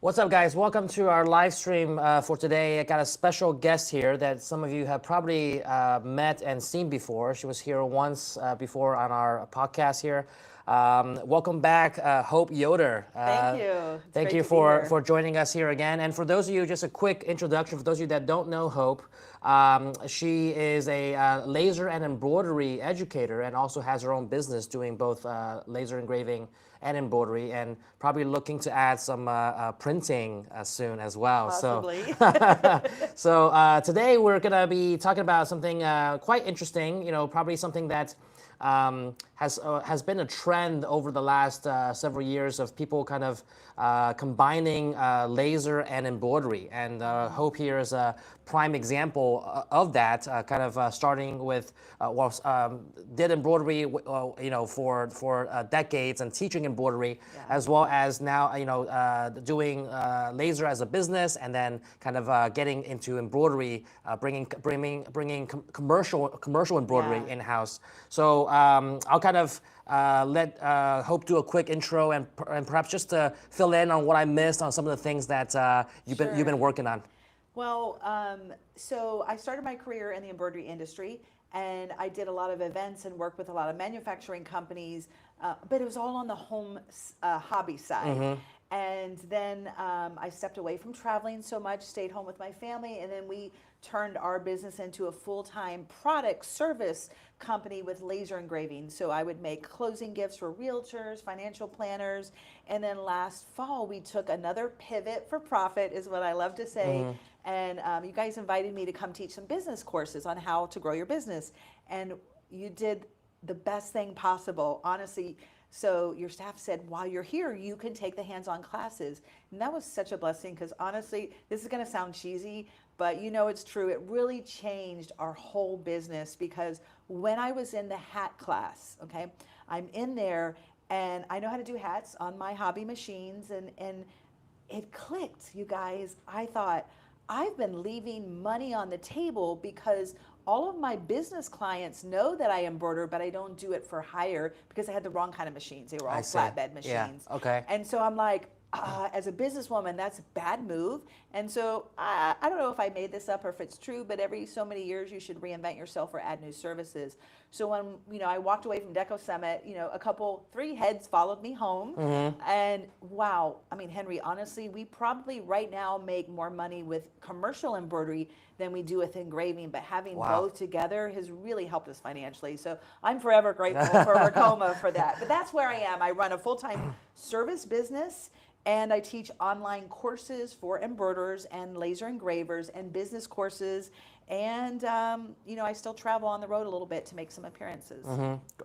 What's up, guys? Welcome to our live stream for today. I got a special guest here that some of you have probably met and seen before. She was here once before on our podcast here. Welcome back, Hope Yoder. Thank you. It's Thank great you to be here. for joining us here again. And for those of you, just a quick introduction. For those of you that don't know Hope, she is a laser and embroidery educator and also has her own business doing both laser engraving and embroidery, and probably looking to add some printing soon as well. Possibly. So today we're gonna be talking about something quite interesting. You know, probably something that has been a trend over the last several years of people kind of combining laser and embroidery. And Hope here is a prime example of that. Kind of starting with did embroidery, you know, for decades and teaching embroidery, as well as now doing laser as a business, and then kind of getting into embroidery, bringing commercial embroidery in house. So I'll kind of let Hope do a quick intro and perhaps just to fill in on what I missed on some of the things that you've been working on. Well, so I started my career in the embroidery industry, and I did a lot of events and worked with a lot of manufacturing companies, but it was all on the home hobby side. And then I stepped away from traveling so much, stayed home with my family, and then we turned our business into a full-time product service company with laser engraving. So I would make closing gifts for realtors, financial planners, and then last fall we took another pivot for profit, is what I love to say. And you guys invited me to come teach some business courses on how to grow your business, and you did the best thing possible, honestly. So your staff said, while you're here, you can take the hands-on classes. And that was such a blessing, because honestly, this is gonna sound cheesy, but you know it's true. It really changed our whole business, because when I was in the hat class, okay, I'm in there and I know how to do hats on my hobby machines, and it clicked, you guys. I thought, I've been leaving money on the table because all of my business clients know that I embroider, but I don't do it for hire because I had the wrong kind of machines. They were all flatbed machines. Yeah. Okay. And so I'm like, as a businesswoman, that's a bad move. And so I don't know if I made this up or if it's true, but every so many years you should reinvent yourself or add new services. So when I walked away from Deco Summit, three heads followed me home, and wow, I mean, Henry, honestly, we probably right now make more money with commercial embroidery than we do with engraving, but having both together has really helped us financially. So I'm forever grateful for Racoma for that. But that's where I am. I run a full-time service business, and I teach online courses for embroiderers and laser engravers and business courses. And, I still travel on the road a little bit to make some appearances.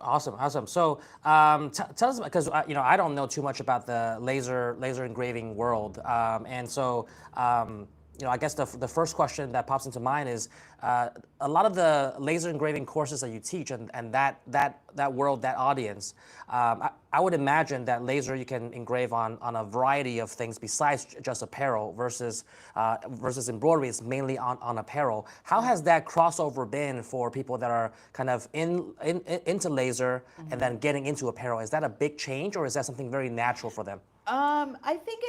Awesome. So tell us, because I don't know too much about the laser engraving world, and so I guess the first question that pops into mind is a lot of the laser engraving courses that you teach and that world, that audience. I would imagine that laser you can engrave on a variety of things besides just apparel versus embroidery is mainly on apparel. How has that crossover been for people that are kind of into laser and then getting into apparel? Is that a big change, or is that something very natural for them? I think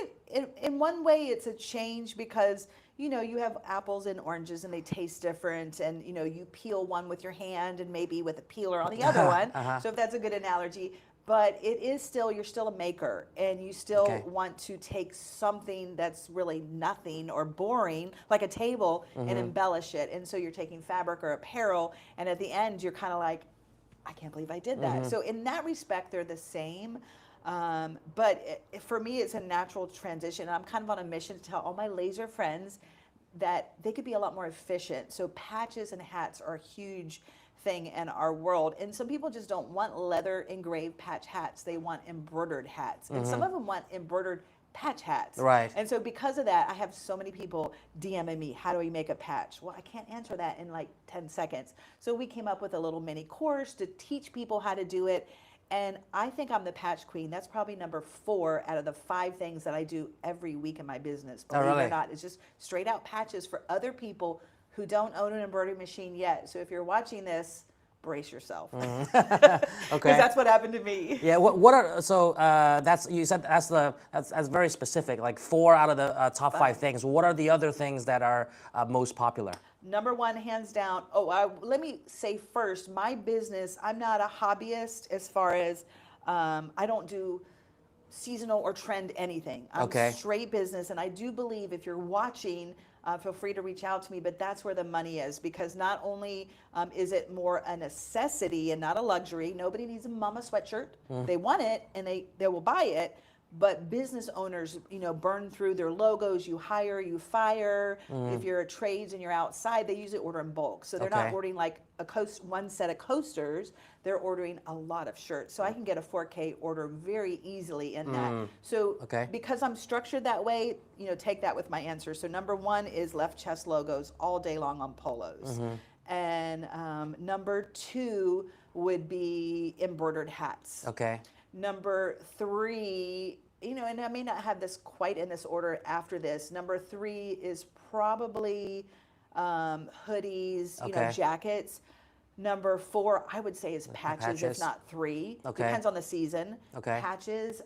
in one way it's a change, because you have apples and oranges and they taste different, and you peel one with your hand and maybe with a peeler on the other one. So if that's a good analogy, but you're still a maker, and you still want to take something that's really nothing or boring, like a table, and embellish it. And so you're taking fabric or apparel, and at the end you're kind of like, I can't believe I did that. So in that respect, they're the same. But for me, it's a natural transition. I'm kind of on a mission to tell all my laser friends that they could be a lot more efficient. So patches and hats are a huge thing in our world. And some people just don't want leather engraved patch hats. They want embroidered hats. And some of them want embroidered patch hats. Right. And so because of that, I have so many people DMing me, how do we make a patch? Well, I can't answer that in like 10 seconds. So we came up with a little mini course to teach people how to do it. And I think I'm the patch queen. That's probably number 4 out of the 5 things that I do every week in my business. Believe it or not, it's just straight out patches for other people who don't own an embroidery machine yet. So if you're watching this, brace yourself. Okay. Because that's what happened to me. Yeah. What are so that's you said that's very specific. Like 4 out of the top 5 things. What are the other things that are most popular? Number one, hands down. Let me say first, my business, I'm not a hobbyist as far as I don't do seasonal or trend anything. I'm Okay. straight business, and I do believe if you're watching, feel free to reach out to me, but that's where the money is, because not only is it more a necessity and not a luxury. Nobody needs a mama sweatshirt. They want it and they will buy it. But business owners, burn through their logos. You hire, you fire. If you're a trades and you're outside, they usually order in bulk. So they're not Okay. ordering like one set of coasters. They're ordering a lot of shirts. So I can get a 4K order very easily in that. So Okay. because I'm structured that way, take that with my answer. So number one is left chest logos all day long on polos. And number two would be embroidered hats. Okay. Number three, and I may not have this quite in this order after this. Number three is probably hoodies, Okay. jackets. Number four, I would say, is patches, patches. if not 3. Okay. Depends on the season. Okay. Patches,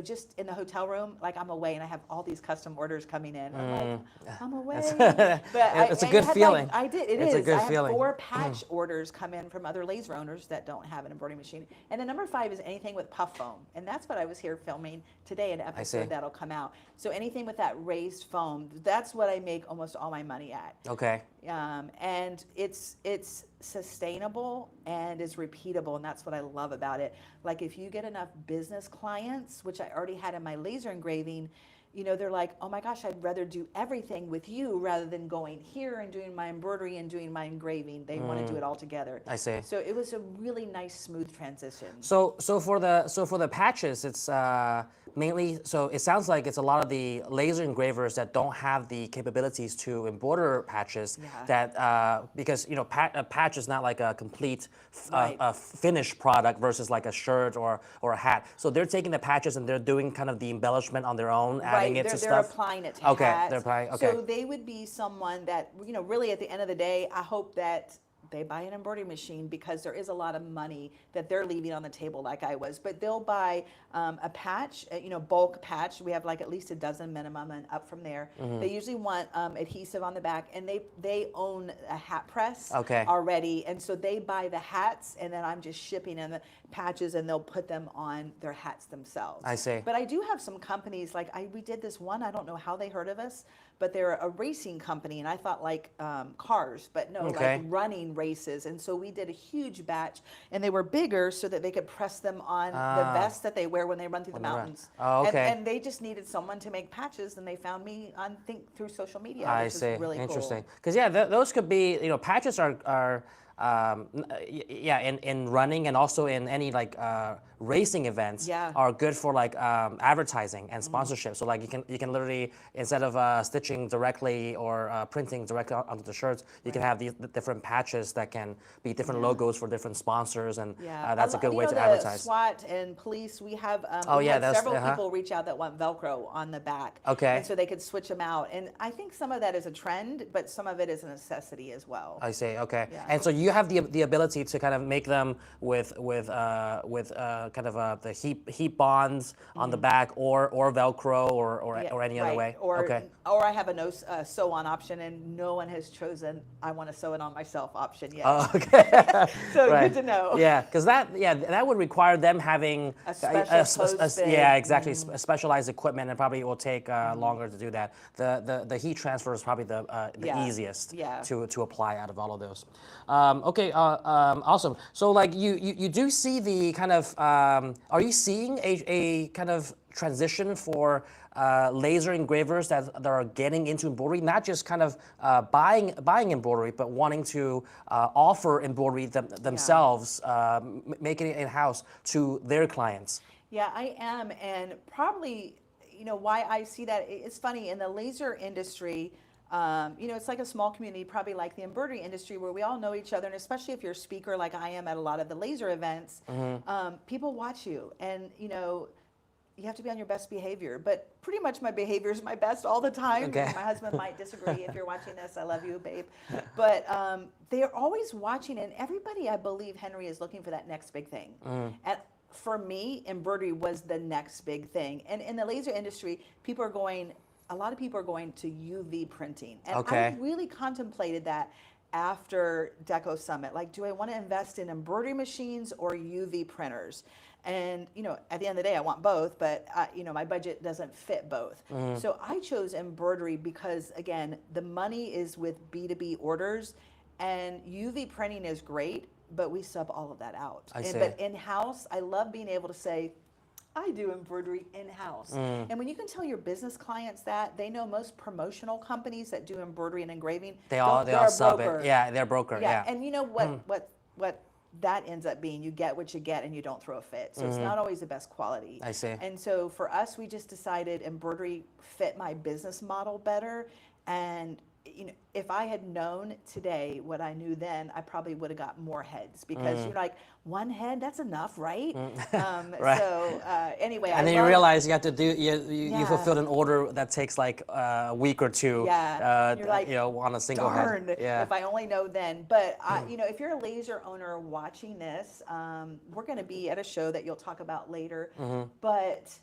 just in the hotel room, like I'm away and I have all these custom orders coming in. I'm like, I'm away. It's a good feeling. I did. It It's is. a good I had feeling. 4 patch orders come in from other laser owners that don't have an embroidery machine. And then number 5 is anything with puff foam. And that's what I was here filming today, an see. episode that'll come out. So anything with that raised foam, that's what I make almost all my money at. Okay. And it's sustainable and is repeatable, and that's what I love about it. Like if you get enough business clients, which I already had in my laser engraving, they're like, oh my gosh, I'd rather do everything with you rather than going here and doing my embroidery and doing my engraving. They want to do it all together. I see. So it was a really nice, smooth transition. So for the patches, it's mainly, so it sounds like it's a lot of the laser engravers that don't have the capabilities to embroider patches. Yeah. That because a patch is not like a complete Right. finished product versus like a shirt or a hat. So they're taking the patches and they're doing kind of the embellishment on their own, adding it to They're stuff. applying it to Okay, hats. they're applying. Okay. So they would be someone that, really at the end of the day, I hope that they buy an embroidery machine, because there is a lot of money that they're leaving on the table like I was. But they'll buy a patch, bulk patch. We have like at least a dozen minimum and up from there. They usually want adhesive on the back, and they own a hat press Okay. already. And so they buy the hats, and then I'm just shipping them the patches, and they'll put them on their hats themselves. I see. But I do have some companies, like we did this one, I don't know how they heard of us, but they're a racing company, and I thought like cars, but no, Okay. like running races. And so we did a huge batch, and they were bigger so that they could press them on the vest that they wear when they run through the they run. mountains. Oh, okay. And they just needed someone to make patches, and they found me through social media, I which see. is really Interesting. cool. Because those could be, patches are in running and also in any like racing events Yeah. are good for like advertising and sponsorship. So like you can literally, instead of stitching directly or printing directly onto the shirts, you can have these different patches that can be different logos for different sponsors, and that's a good way to advertise. SWAT and police, we have Oh, we yeah, had that's- several people reach out that want Velcro on the back. Okay. And so they could switch them out. And I think some of that is a trend, but some of it is a necessity as well. I see. Okay. Yeah. And so you have the ability to kind of make them with kind of the heat bonds on the back, or Velcro, or any other Right. way. Or, Okay. or I have a sew on option, and no one has chosen I want to sew it on myself option yet. Oh, okay. So Right. good to know. Yeah, because that would require them having A special clothespin. yeah, exactly, specialized equipment, and probably will take longer to do that. The heat transfer is probably the Yeah. easiest Yeah. to apply out of all of those. Okay, awesome. So like you do see the kind of are you seeing a kind of transition for laser engravers that are getting into embroidery, not just kind of buying embroidery, but wanting to offer embroidery themselves, making it in-house to their clients? Yeah, I am, and probably, why I see that, it's funny, in the laser industry, it's like a small community, probably like the embroidery industry, where we all know each other, and especially if you're a speaker like I am at a lot of the laser events, people watch you, and, you have to be on your best behavior. But pretty much my behavior is my best all the time. Okay. My husband might disagree. If you're watching this, I love you, babe. But they're always watching, and everybody, I believe, Henry, is looking for that next big thing. And for me, embroidery was the next big thing. And in the laser industry, a lot of people are going to UV printing. And I really contemplated that after Deco Summit. Like, do I want to invest in embroidery machines or UV printers? And, at the end of the day, I want both, but, my budget doesn't fit both. So I chose embroidery because, again, the money is with B2B orders, and UV printing is great, but we sub all of that out. But in-house, I love being able to say, I do embroidery in-house. And when you can tell your business clients that, they know most promotional companies that do embroidery and engraving, They all sub broker. it. Yeah, they're a broker. Yeah. And you know what that ends up being? You get what you get and you don't throw a fit. So it's not always the best quality. I see. And so for us, we just decided embroidery fit my business model better. And if I had known today what I knew then, I probably would have got more heads, because you're like, one head, that's enough, right? Right. So anyway, and then you realize you have to do you fulfilled an order that takes like a week or two. Yeah. You're like, on a single darn, head. Yeah. if I only know then. But if you're a laser owner watching this, we're going to be at a show that you'll talk about later. But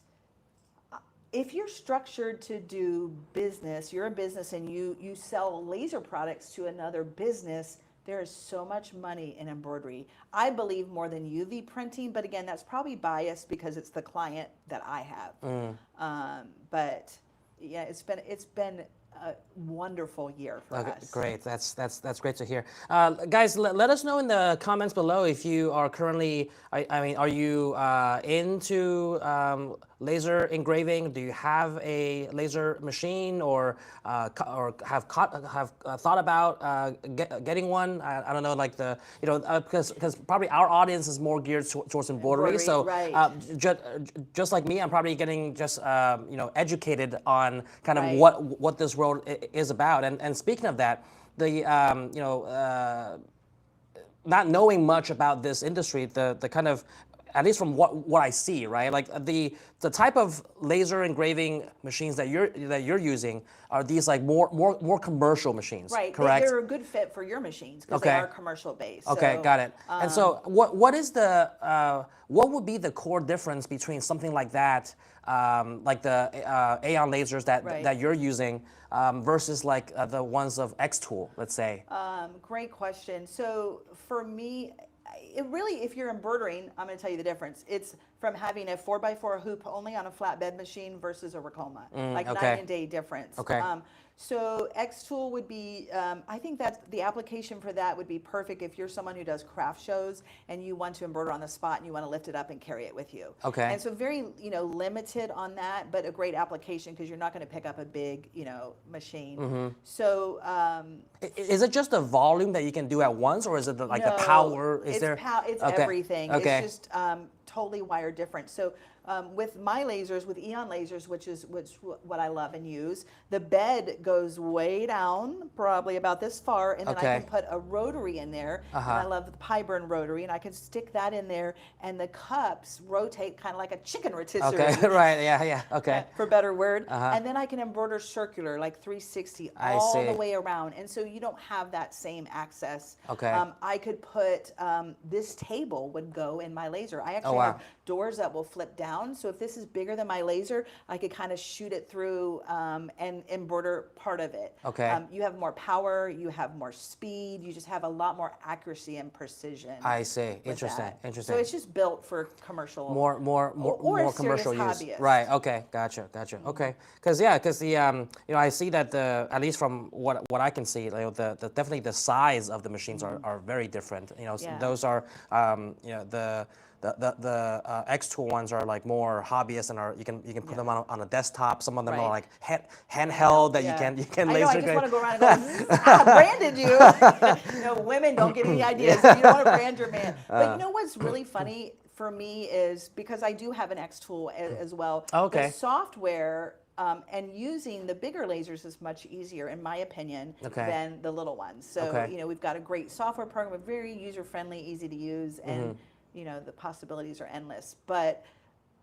if you're structured to do business, you're a business and you sell laser products to another business, there is so much money in embroidery. I believe more than UV printing, but again, that's probably biased because it's the client that I have. But yeah, it's been a wonderful year for us. Great. That's great to hear. Guys, let us know in the comments below if you are currently, are you into laser engraving? Do you have a laser machine, or have thought about getting one? I don't know, like because probably our audience is more geared towards embroidery. So right. just like me, I'm probably getting just educated on kind of what this world is about. And speaking of that, the not knowing much about this industry, the kind of, at least from what I see, right? Like the type of laser engraving machines that you're using are these like more commercial machines, right? Correct. They're a good fit for your machines because they are commercial based. Okay, so, got it. And so what would be the core difference between something like that, like the Aeon lasers that you're using, versus like the ones of X-Tool, let's say? Great question. So for me, it really, if you're embroidering, I'm going to tell you the difference. It's from having a 4x4 hoop only on a flatbed machine versus a Racoma, like night and day difference. Okay. So X-Tool would be, I think that's the application for that would be perfect if you're someone who does craft shows and you want to embroider on the spot and you want to lift it up and carry it with you. Okay. And so very, limited on that, but a great application because you're not going to pick up a big, machine. So is it just the volume that you can do at once, or is it the power? It's everything. Okay. It's just totally wired different. So with my lasers, with Eon lasers, which what I love and use, the bed goes way down, probably about this far, and then I can put a rotary in there. And I love the Pyburn rotary, and I can stick that in there, and the cups rotate kind of like a chicken rotisserie. Okay, right, yeah, okay. For better word. And then I can embroider circular, like 360 all the way around, and so you don't have that same access. Okay. I could put, this table would go in my laser. I actually have doors that will flip down, so if this is bigger than my laser, I could kind of shoot it through and embroider part of it. Okay. You have more power, you have more speed, you just have a lot more accuracy and precision. I see. Interesting. So it's just built for commercial. More commercial use. Hobbyists. Right. Okay. Gotcha. Okay. Because the I see that at least from what I can see, definitely the size of the machines are very different. Those are the X-Tool ones are like more hobbyist and you can put them on a desktop. Some of them are like handheld that you can laser. I just want to go around and go, branded you. Women don't get any ideas. You don't want to brand your man. But what's really funny for me is, because I do have an X-Tool as well. Okay. The software and using the bigger lasers is much easier, in my opinion, than the little ones. So we've got a great software program, very user friendly, easy to use, and the possibilities are endless. But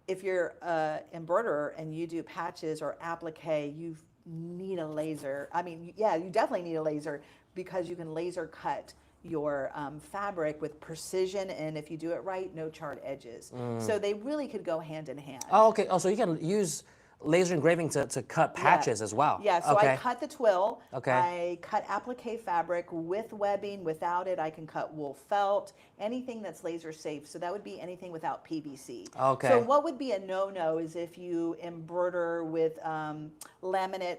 if you're an embroiderer and you do patches or applique, you need a laser. I mean, yeah, you definitely need a laser because you can laser cut your fabric with precision, and if you do it right, no charred edges. So they really could go hand in hand. Oh, okay. Oh, so you can use laser engraving to cut patches as well. Yeah, so okay. I cut the twill. Okay. I cut applique fabric with webbing. Without it, I can cut wool felt, anything that's laser safe. So that would be anything without PVC. Okay. So what would be a no-no is if you embroider with laminate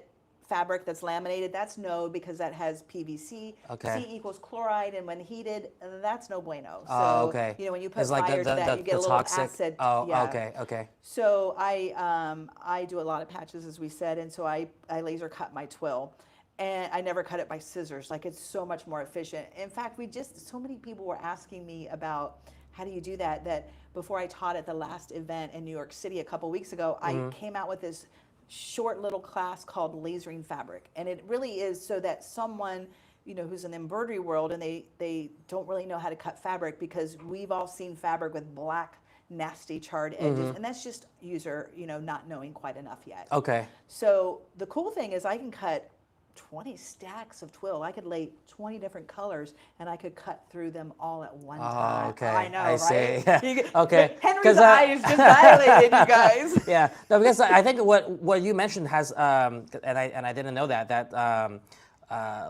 fabric that's laminated. That's no, because that has PVC. Okay. C equals chloride, and when heated, that's no bueno. So, Oh, okay. you know, when you put It's like fire to that, you get a little toxic. acid. Oh, yeah. okay, okay. So I do a lot of patches, as we said, and so I laser cut my twill. And I never cut it by scissors. Like, it's so much more efficient. In fact, so many people were asking me about how do you do that, that before I taught at the last event in New York City a couple weeks ago, I came out with this short little class called Lasering Fabric. And it really is so that someone, you know, who's in the embroidery world and they don't really know how to cut fabric, because we've all seen fabric with black, nasty charred edges, and that's just user, you know, not knowing quite enough yet. Okay. So the cool thing is I can cut 20 stacks of twill. I could lay 20 different colors, and I could cut through them all at one time. Okay. I know, I right? see. Okay. Henry's eyes just dilated, you guys. Yeah. No, because I think what you mentioned has, and I didn't know that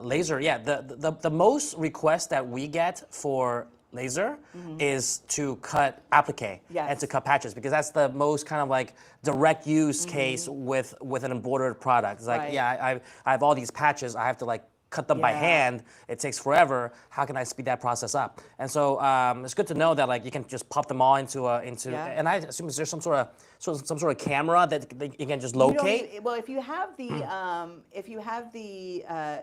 laser. Yeah. The most requests that we get for laser is to cut applique and to cut patches, because that's the most kind of like direct use case with an embroidered product. It's like, yeah, I have all these patches, I have to like cut them by hand. It takes forever. How can I speed that process up? And so it's good to know that like you can just pop them all into and I assume is there some sort of camera that you can just locate? Well, if you have the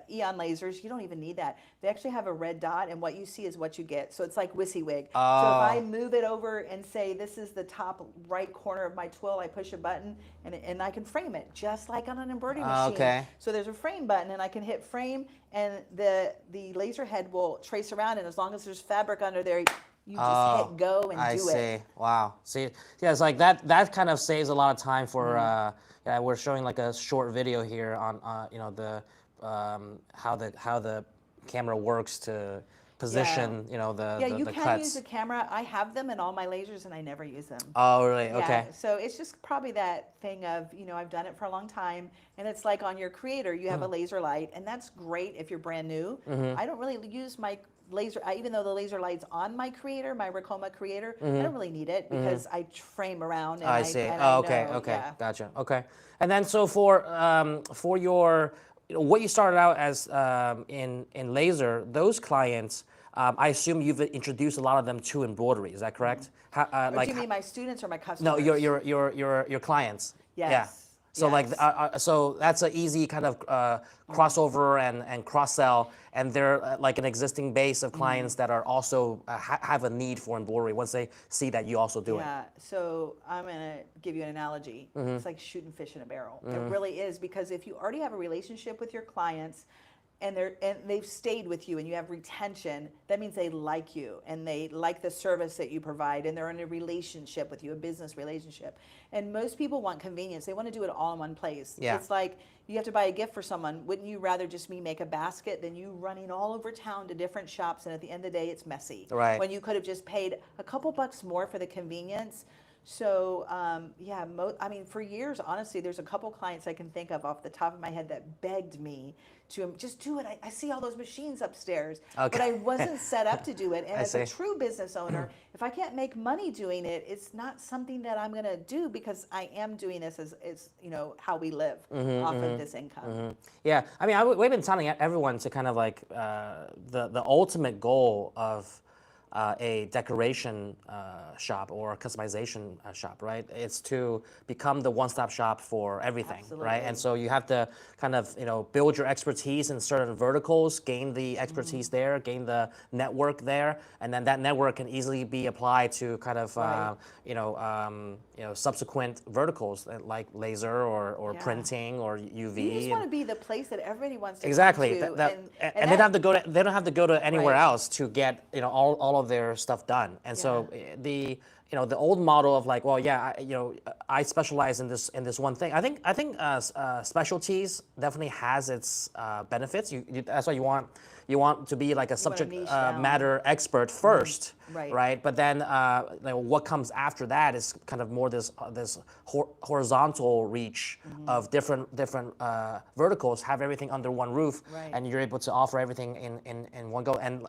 Eon lasers, you don't even need that. They actually have a red dot, and what you see is what you get. So it's like WYSIWYG. So if I move it over and say this is the top right corner of my twill, I push a button and I can frame it just like on an embroidery machine. Okay. So there's a frame button, and I can hit frame, and the laser head will trace around, and as long as there's fabric under there, you just hit go and do it. I see. Wow. See, yeah, it's like that kind of saves a lot of time for. Yeah, we're showing like a short video here on you know, the how the camera works to position, you know, the you the can cuts. use the camera. I have them in all my lasers, and I never use them. Oh, really? Yeah, Okay. so it's just probably that thing of, you know, I've done it for a long time, and it's like on your creator, you have a laser light, and that's great if you're brand new. I don't really use my laser, even though the laser light's on my creator, my Ricoma creator, I don't really need it because I frame around. And I see. And Okay. know, Okay. yeah. Gotcha. Okay. And then so for your, you know, what you started out as in laser, those clients, I assume you've introduced a lot of them to embroidery. Is that correct? Do you mean my students or my customers? No, your clients. Yes. Yeah. So yes. like, so that's an easy kind of crossover and cross sell, and they're like an existing base of clients that are also have a need for embroidery once they see that you also do it. Yeah. So I'm gonna give you an analogy. It's like shooting fish in a barrel. It really is, because if you already have a relationship with your clients, and they've stayed with you and you have retention, that means they like you and they like the service that you provide, and they're in a relationship with you, a business relationship. And most people want convenience. They want to do it all in one place. Yeah. It's like you have to buy a gift for someone. Wouldn't you rather just me make a basket than you running all over town to different shops, and at the end of the day it's messy. Right. When you could have just paid a couple bucks more for the convenience. So yeah, I mean, for years, honestly, there's a couple clients I can think of off the top of my head that begged me to just do it. I see all those machines upstairs, but I wasn't set up to do it. And as a true business owner, if I can't make money doing it, it's not something that I'm going to do, because I am doing this as you know, how we live off of this income. Yeah, I mean, we've been telling everyone to kind of like the ultimate goal of a decoration shop or a customization shop, right? It's to become the one-stop shop for everything, right? And so you have to kind of, you know, build your expertise in certain verticals, gain the expertise there, gain the network there, and then that network can easily be applied to kind of, you know, subsequent verticals like laser or printing or UV. You just want to be the place that everybody wants to exactly. come to. And they don't have to go to anywhere else to get, you know, all of their stuff done. And so the old model of like, well, yeah, I specialize in this one thing. I think specialties definitely has its benefits. That's why you want to be like a subject niche down. matter expert first, Right. right? But then what comes after that is kind of more this horizontal reach of different verticals, have everything under one roof, Right. and you're able to offer everything in one go. And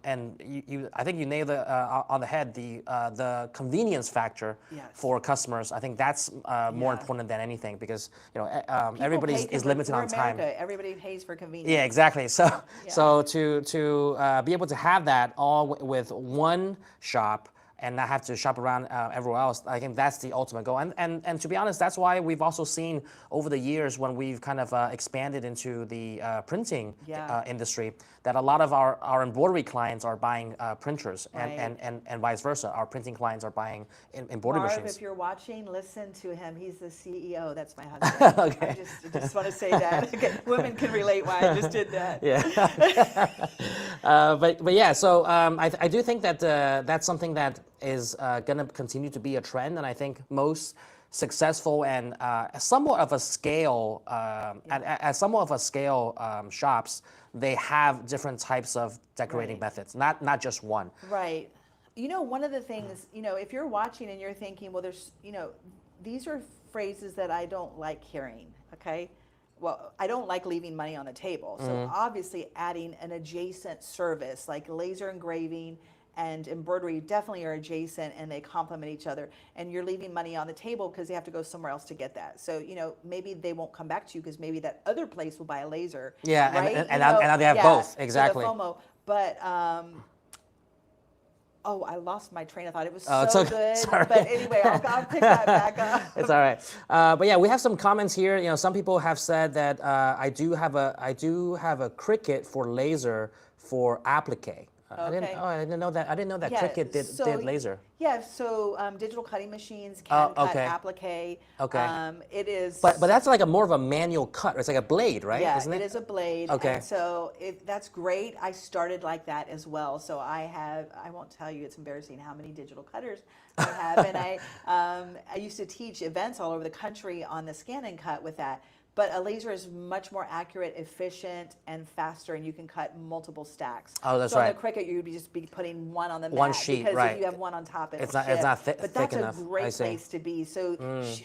I think you nailed it on the head. The convenience factor Yes. for customers, I think that's more important than anything, because People everybody pay is limited we're on time. America. Everybody pays for convenience. Yeah, exactly. So to be able to have that all with one shop and not have to shop around everywhere else, I think that's the ultimate goal. And to be honest, that's why we've also seen over the years, when we've kind of expanded into the printing industry, that a lot of our embroidery clients are buying printers, and vice versa. Our printing clients are buying embroidery Marv, machines. if you're watching, listen to him. He's the CEO. That's my husband. Okay. I just want to say that. Okay. Women can relate why I just did that. Yeah. But yeah, so I do think that that's something that is going to continue to be a trend, and I think most successful and somewhat of a scale at somewhat of a scale shops, they have different types of decorating methods, not just one. Right. One of the things, if you're watching and you're thinking, well, there's, these are phrases that I don't like hearing, okay? Well, I don't like leaving money on the table. So obviously adding an adjacent service like laser engraving and embroidery definitely are adjacent, and they complement each other. And you're leaving money on the table because they have to go somewhere else to get that. So, maybe they won't come back to you because maybe that other place will buy a laser. Yeah, right? and now they have both, exactly. So the FOMO. But, oh, I lost my train of thought. It was it's so okay. good. Sorry. But anyway, I'll pick that back up. It's all right. But yeah, we have some comments here. Some people have said that I do have a Cricut for laser for applique. I didn't know that. I didn't know that Cricut did laser. Yeah, so digital cutting machines can cut okay. applique. Okay. It is. But that's like a more of a manual cut. It's like a blade, right? Yeah, Isn't it? It is a blade. Okay. And so that's great. I started like that as well. So I won't tell you, it's embarrassing how many digital cutters I have. And I used to teach events all over the country on the scan and cut with that. But a laser is much more accurate, efficient, and faster, and you can cut multiple stacks. Oh, that's so right. So on the Cricut, you would just be putting one on the one mat, sheet, because right? If you have one on top, it's not But that's thick enough. a great place to be. So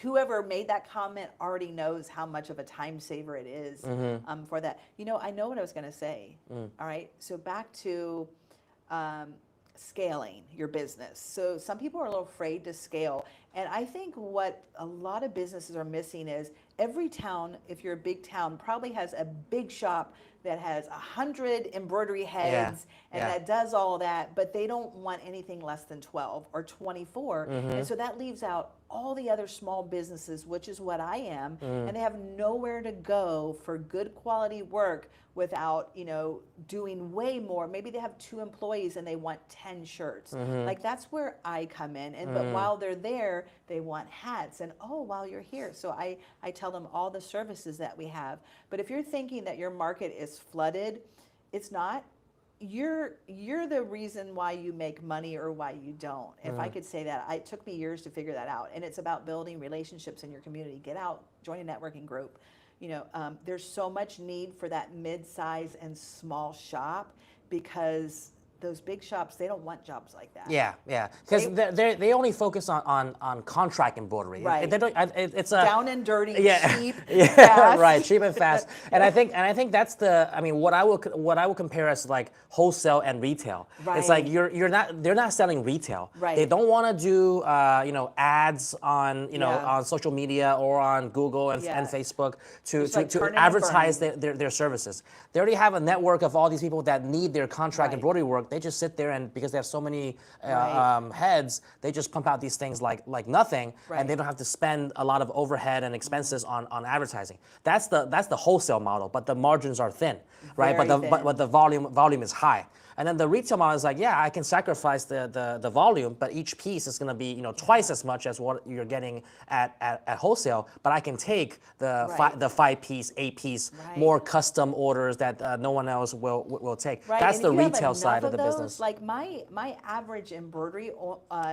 whoever made that comment already knows how much of a time saver it is for that. I know what I was going to say. All right. So back to scaling your business. So some people are a little afraid to scale. And I think what a lot of businesses are missing is every town, if you're a big town, probably has a big shop that has 100 embroidery heads that does all that, but they don't want anything less than 12 or 24. And so that leaves out all the other small businesses, which is what I am, and they have nowhere to go for good quality work without, doing way more. Maybe they have 2 employees and they want 10 shirts. Like that's where I come in. And but while they're there, they want hats. And while you're here. So I tell them all the services that we have. But if you're thinking that your market is flooded, it's not. You're the reason why you make money or why you don't. If I could say that, it took me years to figure that out. And it's about building relationships in your community. Get out, join a networking group. There's so much need for that mid-size and small shop, because those big shops, they don't want jobs like that. Yeah, because they only focus on contract embroidery. Right. They don't. It's a down and dirty, cheap, yeah, fast. right, cheap and fast. And I think that's what I will compare as like wholesale and retail. Right. It's like they're not selling retail. Right. They don't want to do ads on on social media or on Google and Facebook to advertise their services. They already have a network of all these people that need their contract embroidery work. They just sit there, and because they have so many heads, they just pump out these things like nothing, and they don't have to spend a lot of overhead and expenses on advertising. That's the wholesale model, but the margins are thin, right? Very thin. But the volume is high. And then the retail model is like, yeah, I can sacrifice the volume, but each piece is going to be twice as much as what you're getting at wholesale. But I can take the Right. the 5-piece, 8-piece, Right. more custom orders that no one else will take. Right, That's and the if you have retail side enough of the those, business. like my average embroidery,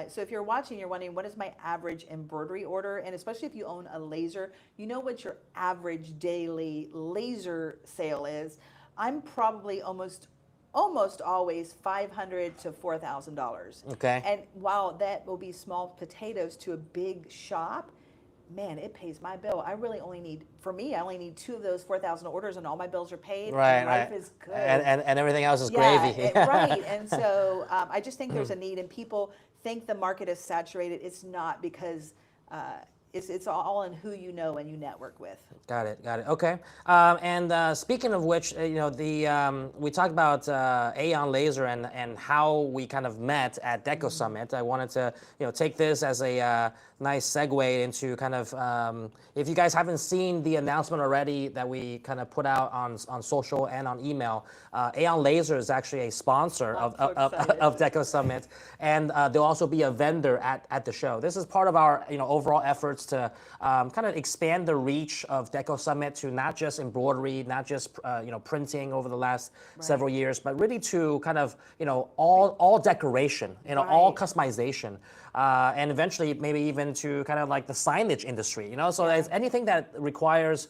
so if you're watching, you're wondering what is my average embroidery order, and especially if you own a laser, you know what your average daily laser sale is. I'm probably almost always $500 to $4,000. Okay. And while that will be small potatoes to a big shop, man, it pays my bill. I really only need, for me, I only need 2 of those 4,000 orders, and all my bills are paid. Right, and life right. is good. And everything else is Yeah, gravy. right. And so I just think there's a need, and people think the market is saturated. It's not, because it's all in who you know and you network with. Got it. Okay. And speaking of which, we talked about Aeon Laser and how we kind of met at Deco Summit. I wanted to take this as a nice segue into kind of if you guys haven't seen the announcement already that we kind of put out on social and on email, Aeon Laser is actually a sponsor of Deco Summit, and they'll also be a vendor at the show. This is part of our overall efforts to kind of expand the reach of Deco Summit to not just embroidery, not just printing over the last several years, but really to kind of all decoration, all customization, and eventually maybe even to kind of like the signage industry. So there's anything that requires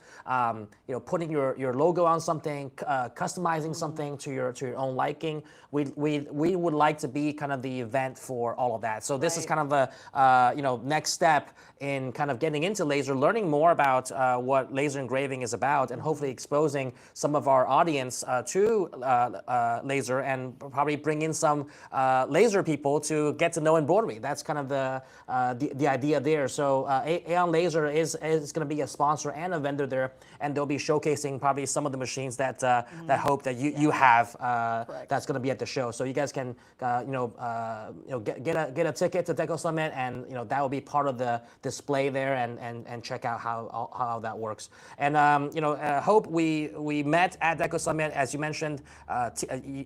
putting your logo on something, customizing something to your own liking. We would like to be kind of the event for all of that. So this is kind of a next step in kind of getting into laser, learning more about what laser engraving is about, and hopefully exposing some of our audience to laser, and probably bring in some laser people to get to know embroidery. That's kind of the idea there. So Aeon Laser is going to be a sponsor and a vendor there, and they'll be showcasing probably some of the machines that Hope that you have that's going to be at the show. So you guys can get a ticket to Deco Summit, and that will be part of the display there, and check out how that works. And Hope, we met at Deco Summit, as you mentioned.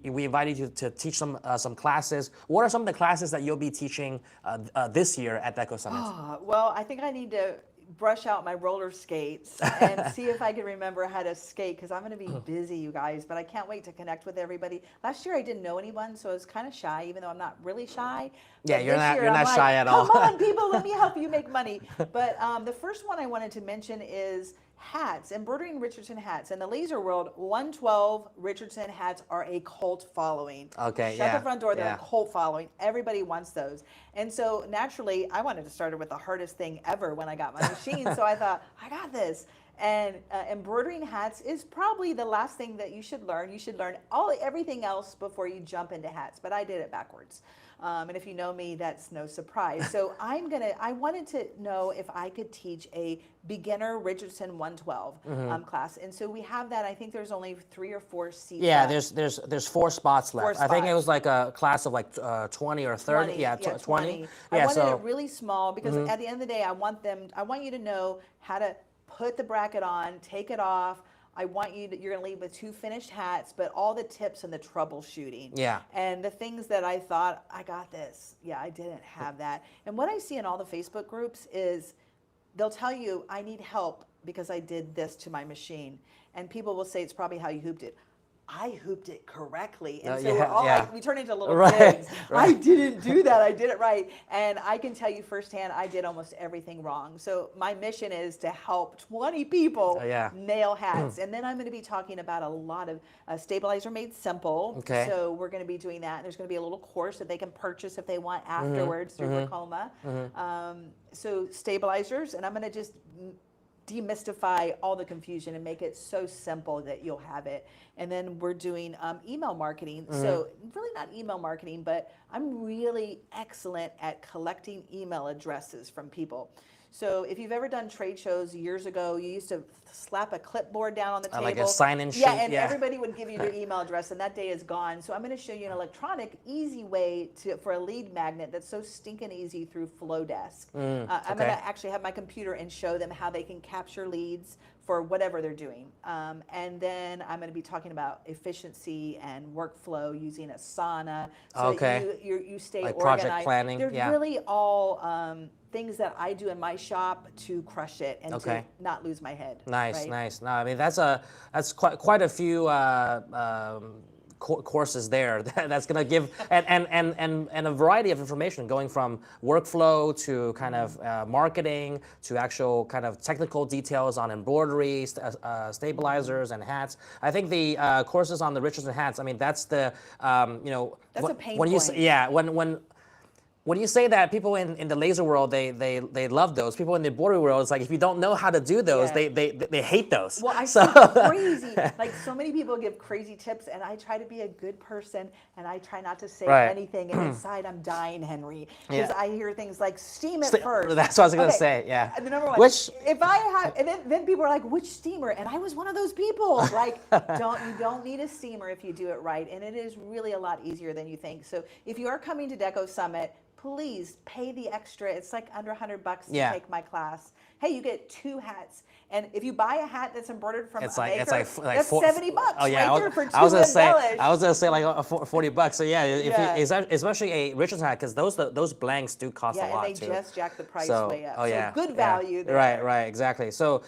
We invited you to teach some classes. What are some of the classes that you'll be teaching this year at Deco Summit? Well, I think I need to brush out my roller skates and see if I can remember how to skate, because I'm going to be busy, you guys, but I can't wait to connect with everybody. Last year I didn't know anyone, so I was kind of shy, even though I'm not really shy. Yeah, But you're this year not I'm shy at all. Come on, people, let me help you make money. But the first one I wanted to mention is hats, embroidering Richardson hats. In the laser world, 112 Richardson hats are a cult following. Okay, Shut the front door, they're a cult following. Everybody wants those. And so naturally, I wanted to start it with the hardest thing ever when I got my machine. So I thought, I got this. And embroidering hats is probably the last thing that you should learn. You should learn everything else before you jump into hats, but I did it backwards. And if you know me, that's no surprise. So I wanted to know if I could teach a beginner Richardson 112 class. And so we have that. I think there's only 3 or 4 seats. Yeah, left. there's 4 spots left. I think it was like a class of like 20 or 30. 20, Yeah, 20. Yeah, I wanted it really small, because at the end of the day, I want you to know how to put the bracket on, take it off. I want you're going to leave with 2 finished hats, but all the tips and the troubleshooting. Yeah. And the things that I thought, I got this. Yeah, I didn't have that. And what I see in all the Facebook groups is they'll tell you, I need help because I did this to my machine. And people will say, it's probably how you hooped it. I hooped it correctly. And so we're all like, we turn into little pigs. I didn't do that. I did it right. And I can tell you firsthand, I did almost everything wrong. So my mission is to help 20 people nail hats. And then I'm going to be talking about a lot of stabilizer made simple. Okay. So we're going to be doing that. There's going to be a little course that they can purchase if they want afterwards through Racoma. So stabilizers, and I'm going to just demystify all the confusion and make it so simple that you'll have it. And then we're doing email marketing. So really not email marketing, but I'm really excellent at collecting email addresses from people. So if you've ever done trade shows years ago, you used to slap a clipboard down on the table. Like a sign-in sheet. Yeah, and everybody would give you their email address, and that day is gone. So I'm going to show you an electronic, easy way for a lead magnet that's so stinking easy through Flowdesk. I'm going to actually have my computer and show them how they can capture leads for whatever they're doing. And then I'm going to be talking about efficiency and workflow using a sauna, so Okay. that you stay Like organized. project planning, They're yeah. really all things that I do in my shop to crush it and to Okay. not lose my head. Nice, right? nice. No, I mean that's quite a few courses there that's going to give and a variety of information going from workflow to kind of marketing to actual kind of technical details on embroidery, stabilizers and hats. I think the courses on the Richardson hats. I mean that's the That's a pain when you point. yeah when you say that, people in the laser world, they love those. People in the embroidery world, it's like if you don't know how to do those, Yeah. they hate those. Well, I so, see crazy, like so many people give crazy tips, and I try to be a good person, and I try not to say Right. anything, and inside I'm dying, Henry, because Yeah. I hear things like steam it first. That's what I was gonna Okay, say. Yeah. The number one. Which If I have, and then people are like, which steamer? And I was one of those people. Like, you don't need a steamer if you do it right, and it is really a lot easier than you think. So if you are coming to Deco Summit, please pay the extra. It's like under $100 to Yeah. take my class. Hey, you get 2 hats, and if you buy a hat that's embroidered from it's a like maker, it's like that's $70 Oh yeah, right there for 2 I was gonna say embellished. I was gonna say like $40. So yeah, if Yeah. you, especially a Richardson hat, because those blanks do cost a lot and they too. just jack the price So, way up. oh yeah, So good yeah. value there. Right, exactly. So,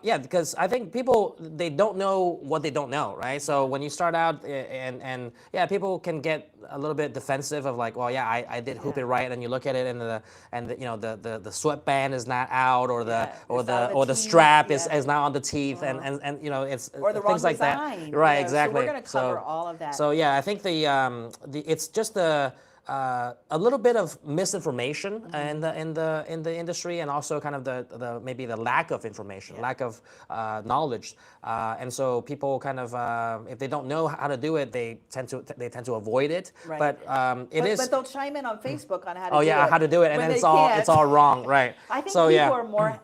yeah, because I think people they don't know what they don't know, right? So when you start out and yeah, people can get a little bit defensive of like, well, yeah, I did hoop it right, and you look at it and the sweatband is not out, or the It's out of or the the teeth, strap yeah. is not on the teeth, and you know it's Or the wrong things like design, that. you Right, know, exactly. So we're going to cover all of that. So yeah, I think the it's just a little bit of misinformation in the industry, and also kind of the maybe the lack of information, lack of knowledge, and so people kind of if they don't know how to do it, they tend to avoid it. Right. But it is. But they'll chime in on Facebook on how to do it. Oh yeah, how to do it, and when then they can't. it's all wrong, right? I think so, people yeah. are more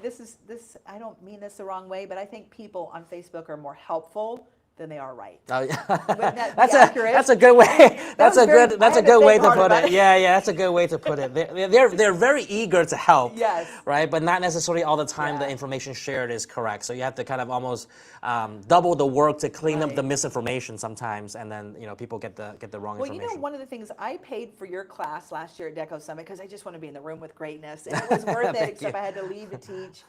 this. I don't mean this the wrong way, but I think people on Facebook are more helpful than they are right. Oh yeah, Wouldn't that be that's accurate? a good way. That's was a very- good I had to way think to hard put about it. it. Yeah, that's a good way to put it. They're very eager to help. Yes. Right, but not necessarily all the time Yeah. the information shared is correct. So you have to kind of almost double the work to clean up Right. the misinformation sometimes, and then people get the wrong Well, you information. know, one of the things I paid for your class last year at Deco Summit, because I just want to be in the room with greatness, and it was worth it, Thank except you. I had to leave to teach.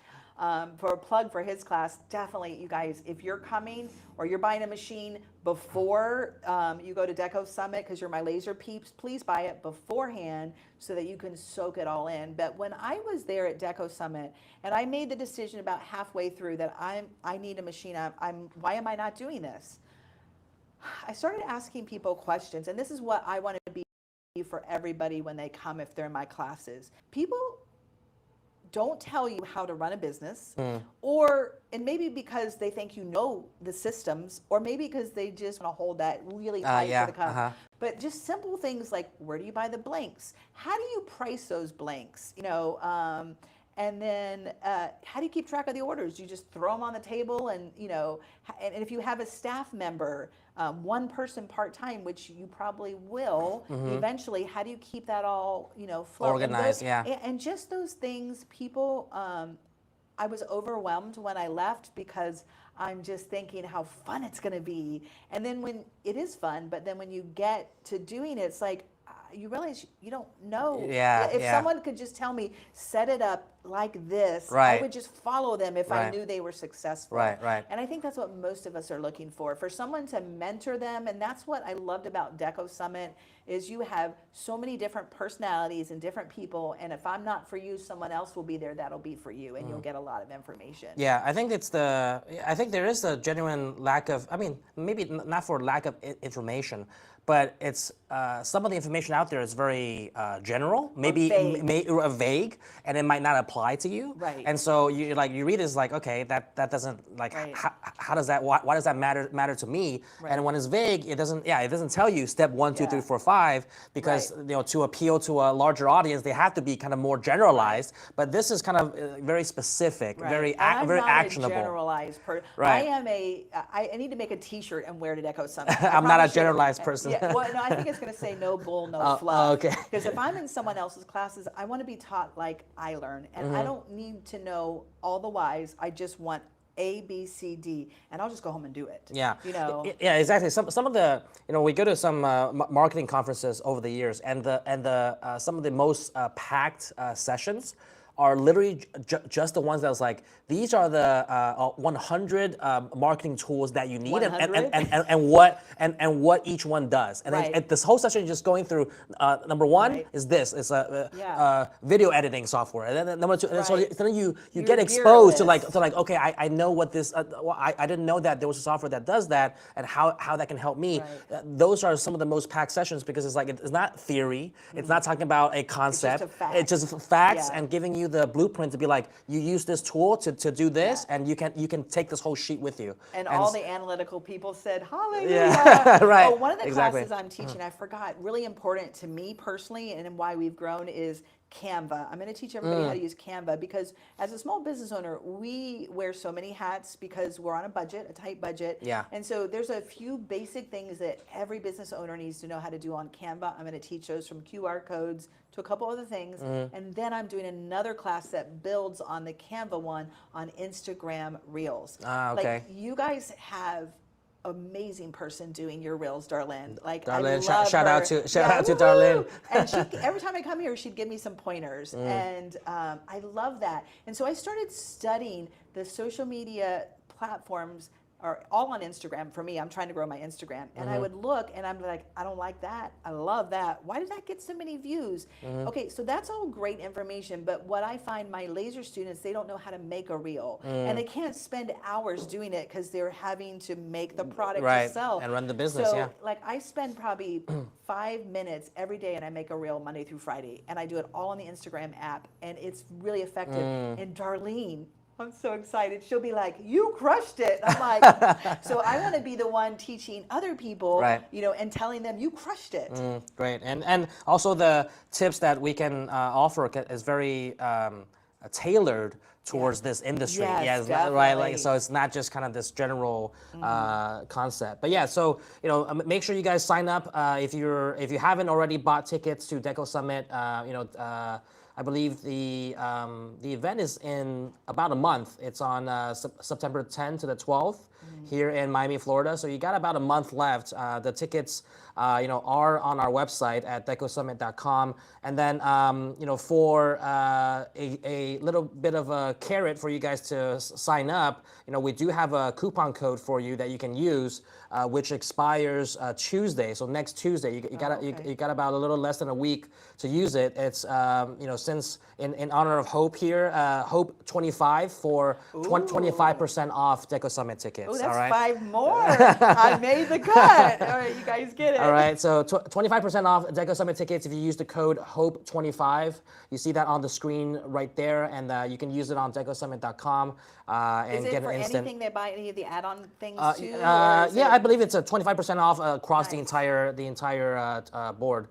For a plug for his class, definitely, you guys, if you're coming or you're buying a machine before you go to Deco Summit, because you're my laser peeps, please buy it beforehand so that you can soak it all in. But when I was there at Deco Summit, and I made the decision about halfway through that I need a machine, why am I not doing this? I started asking people questions, and this is what I want to be for everybody when they come if they're in my classes. People don't tell you how to run a business, and maybe because they think you know the systems, or maybe because they just want to hold that really tight yeah, for the cuff. But just simple things like, where do you buy the blanks? How do you price those blanks? And then how do you keep track of the orders? You just throw them on the table, and and if you have a staff member, one person part-time, which you probably will eventually, how do you keep that all flow? Organized, yeah. And just those things, people, I was overwhelmed when I left, because I'm just thinking how fun it's going to be. And then when it is fun, but then when you get to doing it, it's like, you realize you don't know. Yeah, If yeah. someone could just tell me, set it up like this, I Right. would just follow them if I Right. knew they were successful. Right. And I think that's what most of us are looking for someone to mentor them. And that's what I loved about Deco Summit, is you have so many different personalities and different people. And if I'm not for you, someone else will be there that'll be for you, and you'll get a lot of information. Yeah, I think I think there is a genuine lack of, I mean, maybe not for lack of information, but it's some of the information out there is very general, maybe vague, and it might not apply to you. Right. And so you read it, it's like, okay, that doesn't like Right. how does that why does that matter to me? Right. And when it's vague, it doesn't tell you step 1, 2, 3, 4, 5, because Right. to appeal to a larger audience, they have to be kind of more generalized. But this is kind of very specific, Right. very And I'm very not actionable. A generalized person. Right. I need to make a T-shirt and wear to Deco Summit. I'm not a generalized person. Yeah, well, no, I think it's going to say no bull, no fluff. okay. Because if I'm in someone else's classes, I want to be taught like I learn, and I don't need to know all the whys. I just want A, B, C, D, and I'll just go home and do it. Yeah. You know. Yeah, exactly. Some of the, we go to some marketing conferences over the years, and some of the most packed sessions are literally just the ones that was like, these are the 100 marketing tools that you need, and what each one does. And Right. then this whole session is just going through. Number one Right. is this. It's Yeah. video editing software. And then number two, and so Right. then you Your get gear exposed to list. like okay, I know what this. Well, I didn't know that there was a software that does that, and how that can help me. Right. Those are some of the most packed sessions because it's like it's not theory. It's not talking about a concept. a fact. It's just facts Yeah. and giving you the blueprint to be like, you use this tool to do this, Yeah. and you can take this whole sheet with you. And all the analytical people said, hallelujah. Yeah, right. Oh, one of the Exactly. classes I'm teaching, I forgot, really important to me personally and why we've grown is Canva. I'm going to teach everybody how to use Canva because as a small business owner, we wear so many hats because we're on a budget, a tight budget. Yeah. And so there's a few basic things that every business owner needs to know how to do on Canva. I'm going to teach those from QR codes to a couple other things. And then I'm doing another class that builds on the Canva one on Instagram Reels. Ah, okay. Like you guys have amazing person doing your reels, Darlene. Like Darlene, I love shout her. out to woohoo! Darlene. And she, every time I come here, she'd give me some pointers, and I love that. And so I started studying the social media platforms. Are all on Instagram for me. I'm trying to grow my Instagram. And I would look and I'm like, I don't like that. I love that. Why did that get so many views? Okay, so that's all great information. But what I find my laser students, they don't know how to make a reel. And they can't spend hours doing it because they're having to make the product Right, to sell. and run the business, So, yeah. like I spend probably 5 minutes every day and I make a reel Monday through Friday. And I do it all on the Instagram app. And it's really effective. And Darlene, I'm so excited. She'll be like, you crushed it. I'm like, so I want to be the one teaching other people, Right. and telling them you crushed it. Great, and also the tips that we can offer is very tailored towards this industry. Yes, it's not, right. definitely. Like, so it's not just kind of this general concept. But yeah, so make sure you guys sign up if you haven't already bought tickets to Deco Summit. I believe the event is in about a month. It's on September 10th to the 12th here in Miami, Florida. So you got about a month left. The tickets, are on our website at decosummit.com. And then, for a little bit of a carrot for you guys to sign up, we do have a coupon code for you that you can use, which expires Tuesday. So next Tuesday, you got about a little less than a week to use it. It's since in honor of Hope here, Hope 25 for 25% off Deco Summit tickets. Oh, that's all right. 5 more. I made the cut. All right, you guys get it. All right, so 25% off Deco Summit tickets if you use the code HOPE25. You see that on the screen right there, and you can use it on decosummit.com and Is get it for an instant. anything they buy any of the add-on things too? Yeah, I believe it's a 25% off across the entire board.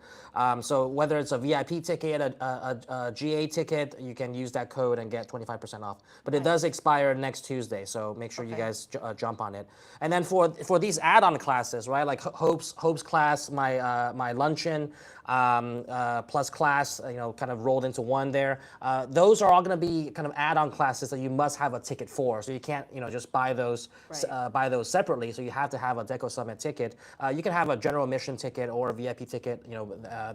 So whether it's a VIP ticket, a GA ticket, you can use that code and get 25% off. But it does expire next Tuesday, so make sure you guys jump on it. And then for these add-on classes, right, like Hope's class, my luncheon, plus class, kind of rolled into one there. Those are all going to be kind of add-on classes that you must have a ticket for. So you can't, just buy those separately. So you have to have a Deco Summit ticket. You can have a general admission ticket or a VIP ticket.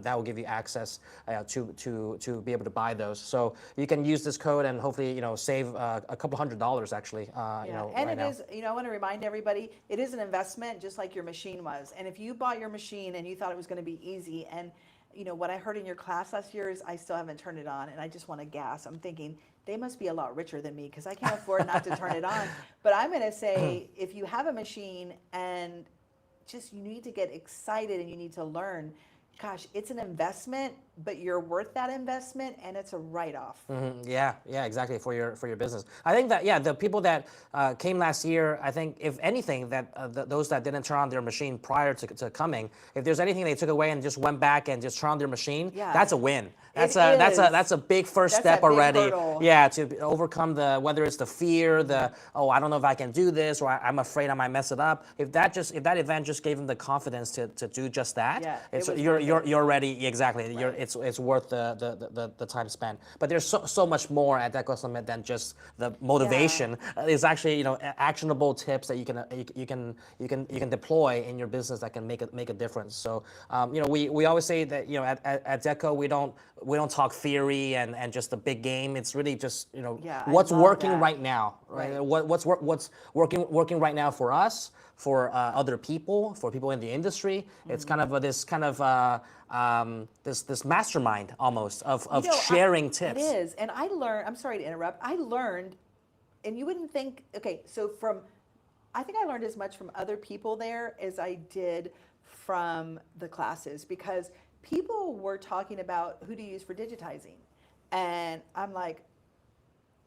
That will give you access to be able to buy those. So you can use this code and hopefully, save a couple $100 actually. And it is, I want to remind everybody, it is an investment just like your machine was. And if you bought your machine and you thought it was going to be easy, and what I heard in your class last year is I still haven't turned it on and I just want to gas. I'm thinking they must be a lot richer than me because I can't afford not to turn it on. But I'm going to say if you have a machine and just you need to get excited and you need to learn, gosh, it's an investment, but you're worth that investment, and it's a write-off. Yeah, exactly, for your business. I think that, the people that came last year, I think if anything, that those that didn't turn on their machine prior to coming, if there's anything they took away and just went back and just turned on their machine, that's a win. That's a big first step already. Hurdle. Yeah, to overcome whether it's the fear, I don't know if I can do this, or I'm afraid I might mess it up. If that event just gave them the confidence to do just that, Yeah, it's it was you're ready. Exactly. Right. it's worth the time spent. But there's so much more at Deco Summit than just the motivation. It's actually actionable tips that you can deploy in your business that can make a difference. So we always say that at Deco we don't talk theory and just the big game. It's really just what's working right now, right? What's working right now for us, for other people, for people in the industry. It's kind of this this mastermind almost of sharing tips. It is, and I learned. I'm sorry to interrupt. I learned, and you wouldn't think. Okay, so I think I learned as much from other people there as I did from the classes, because people were talking about who to use for digitizing, and I'm like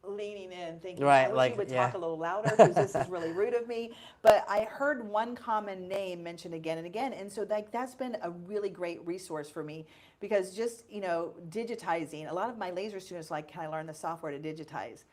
leaning in thinking, I wish you would talk a little louder, because this is really rude of me. But I heard one common name mentioned again and again, and so that's been a really great resource for me, because just digitizing, a lot of my laser students like, can I learn the software to digitize?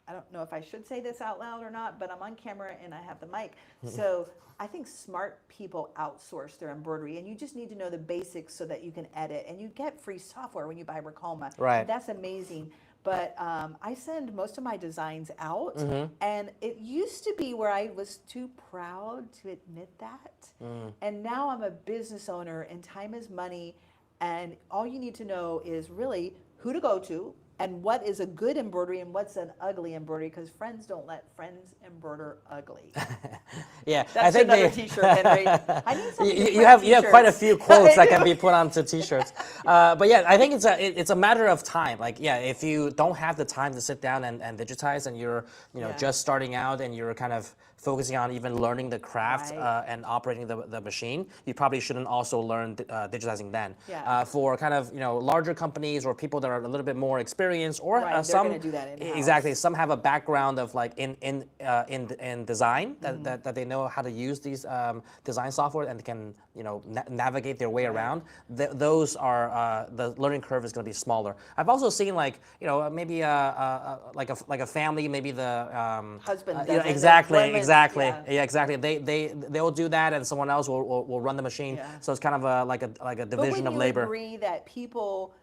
I don't know if I should say this out loud or not, but I'm on camera and I have the mic. So I think smart people outsource their embroidery, and you just need to know the basics so that you can edit, and you get free software when you buy Racoma. Right. That's amazing. But I send most of my designs out, and it used to be where I was too proud to admit that. And now I'm a business owner, and time is money, and all you need to know is really who to go to, and what is a good embroidery and what's an ugly embroidery, because friends don't let friends embroider ugly. Yeah, that's I think another T-shirt, Henry. I need some you have quite a few quotes that can be put onto T-shirts. But yeah, I think it's a matter of time. Like if you don't have the time to sit down and digitize, and you're just starting out and you're kind of focusing on even learning the craft and operating the machine, you probably shouldn't also learn digitizing then. For kind of larger companies or people that are a little bit more experienced, or some they're gonna do that in-house. Exactly, some have a background of like in design that they know how to use these design software and can navigate their way around. Those are the learning curve is going to be smaller. I've also seen like maybe like a family, maybe the husband does exactly. They'll do that, and someone else will run the machine. So it's kind of like a division of labor. But would you agree that people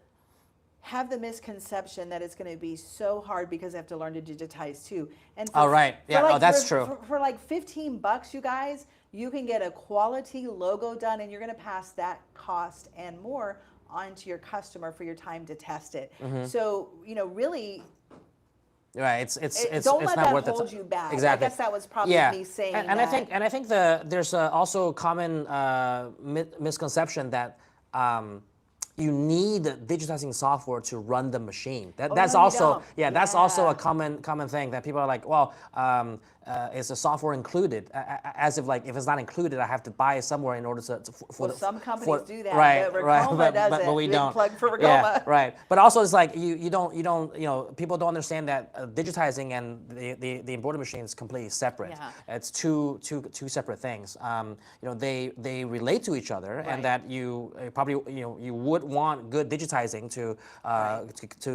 have the misconception that it's going to be so hard because they have to learn to digitize too? And that's true. For like $15, you guys, you can get a quality logo done, and you're going to pass that cost and more on to your customer for your time to test it. So really. Right, it's don't let not worth that hold you back. Exactly. I guess that was probably me saying and that. I think there's also a common misconception that you need digitizing software to run the machine. That's also a common thing that people are like, well, is the software included? As if like if it's not included, I have to buy it somewhere in order for some companies do that. Right, but right, but we don't. Plug for Racoma. Yeah, right. But also it's like you don't people don't understand that digitizing and the embroidery machine is completely separate. It's two separate things. They relate to each other, and that you probably you would want good digitizing to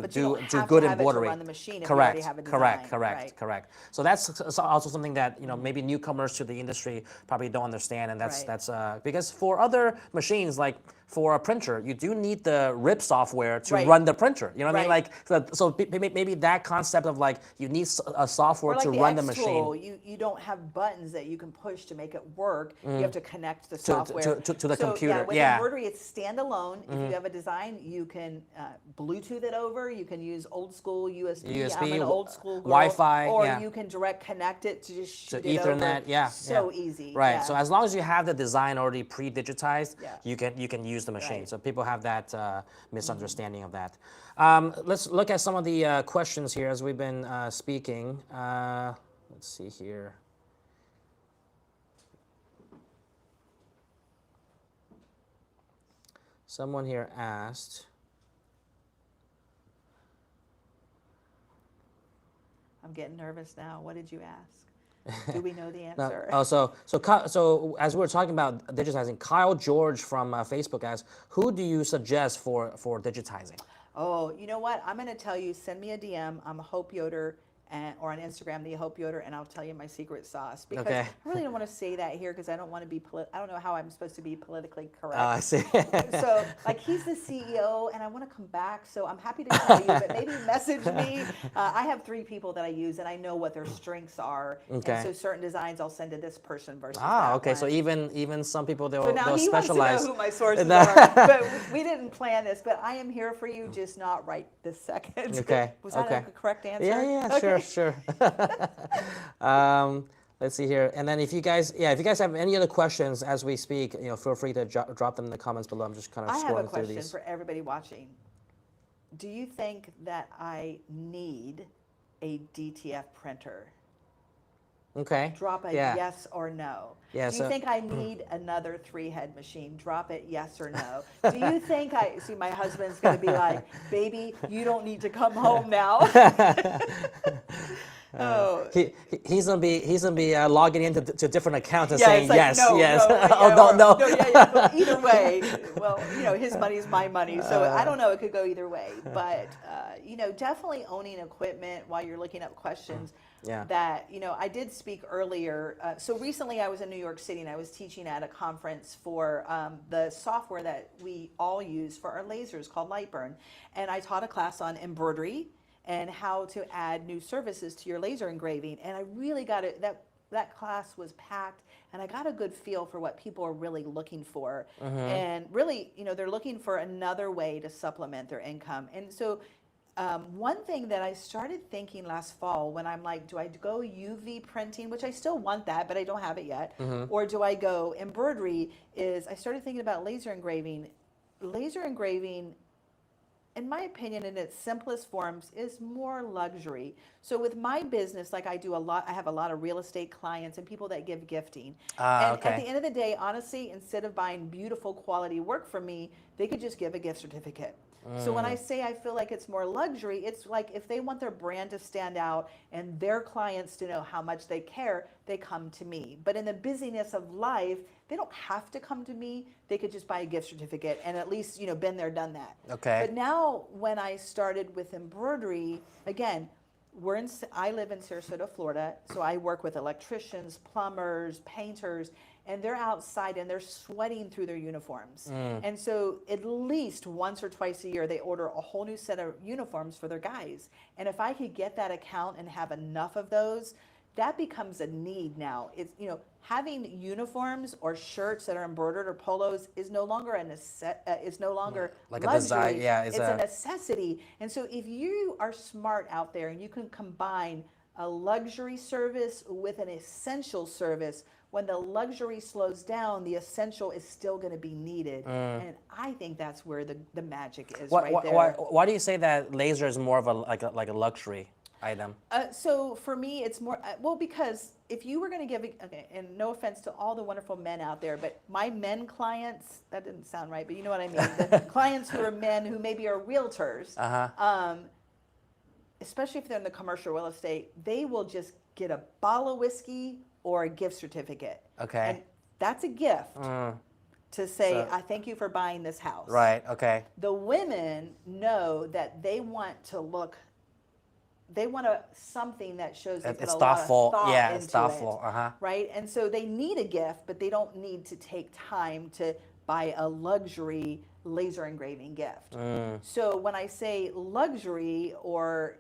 do good embroidery. Run the machine if correct, you already have a design. Correct. So that's also something that maybe newcomers to the industry probably don't understand, and that's because for other machines, like for a printer, you do need the RIP software to run the printer. You know what I mean? Like so maybe that concept of like you need a software to run the machine. You don't have buttons that you can push to make it work. You have to connect the software to the computer. With embroidery, it's standalone. If you have a design, you can Bluetooth it over. You can use old school USB. I'm an old school girl. Wi-Fi, or you can direct connect it to just shoot it Ethernet. over. So easy. Right. So as long as you have the design already pre-digitized, you can use the machine. So people have that misunderstanding of that. Let's look at some of the questions here as we've been speaking. Let's see here. Someone here asked. I'm getting nervous now. What did you ask? Do we know the answer? So as we were talking about digitizing, Kyle George from Facebook asked, who do you suggest for digitizing? Oh, you know what? I'm going to tell you, send me a DM. I'm Hope Yoder, or on Instagram, the Hope Yoder, and I'll tell you my secret sauce, because Okay. I really don't want to say that here because I don't want to be I don't know how I'm supposed to be politically correct. I see. So like he's the CEO and I want to come back, so I'm happy to tell you, but maybe message me. I have 3 people that I use and I know what their strengths are. Okay. And so certain designs I'll send to this person versus Okay. that So one. even some people So they'll now he specialize. wants to know who my sources are, but we didn't plan this. But I am here for you, just not right this second. Okay. Was that a correct answer? Yeah. Okay. Sure. Let's see here, and then if you guys have any other questions as we speak, feel free to drop them in the comments below. I'm just kind of I have a scrolling through question these. for everybody watching. Do you think that I need a DTF printer? Okay. Drop a Yeah. yes or no. Yeah, Do you so- think I need another 3-head machine? Drop it yes or no. Do you think see, my husband's going to be like, baby, you don't need to come home now. Oh. He's gonna be logging into to different accounts and Yeah, saying it's like, yes, no, yes. no, Oh yeah, no. yeah. Well, either way, well, his money is my money, so I don't know. It could go either way, but definitely owning equipment while you're looking up questions. Yeah. That I did speak earlier. So recently, I was in New York City and I was teaching at a conference for the software that we all use for our lasers called Lightburn, and I taught a class on embroidery and how to add new services to your laser engraving. And I really got it. That class was packed, and I got a good feel for what people are really looking for. And really, they're looking for another way to supplement their income. And so one thing that I started thinking last fall when I'm like, do I go UV printing, which I still want that, but I don't have it yet, or do I go embroidery, is I started thinking about laser engraving. Laser engraving, in my opinion, in its simplest forms, is more luxury. So with my business, like I have a lot of real estate clients and people that give gifting. And Okay. at the end of the day, honestly, instead of buying beautiful quality work from me, they could just give a gift certificate. So when I say I feel like it's more luxury, it's like if they want their brand to stand out and their clients to know how much they care, they come to me. But in the busyness of life, they don't have to come to me. They could just buy a gift certificate and at least, been there, done that. Okay. But now when I started with embroidery, again, I live in Sarasota, Florida, so I work with electricians, plumbers, painters, and they're outside and they're sweating through their uniforms. And so at least once or twice a year, they order a whole new set of uniforms for their guys. And if I could get that account and have enough of those, that becomes a need now. It's, having uniforms or shirts that are embroidered or polos is no longer is no longer Like a luxury. design, yeah, it's a necessity. And so if you are smart out there and you can combine a luxury service with an essential service, when the luxury slows down, the essential is still going to be needed. And I think that's where the magic is right there. Why do you say that laser is more of a luxury item? So for me, it's more, because if you were going to give, and no offense to all the wonderful men out there, but my men clients, that didn't sound right, but you know what I mean, the clients who are men who maybe are realtors, especially if they're in the commercial real estate, they will just get a bottle of whiskey or a gift certificate. Okay. And that's a gift to say, I thank you for buying this house. Right. Okay. The women know that they want something that shows they put It's a lot of thoughtful. thought Yeah, into it's thoughtful. it, right? And so they need a gift, but they don't need to take time to buy a luxury laser engraving gift. So when I say luxury, or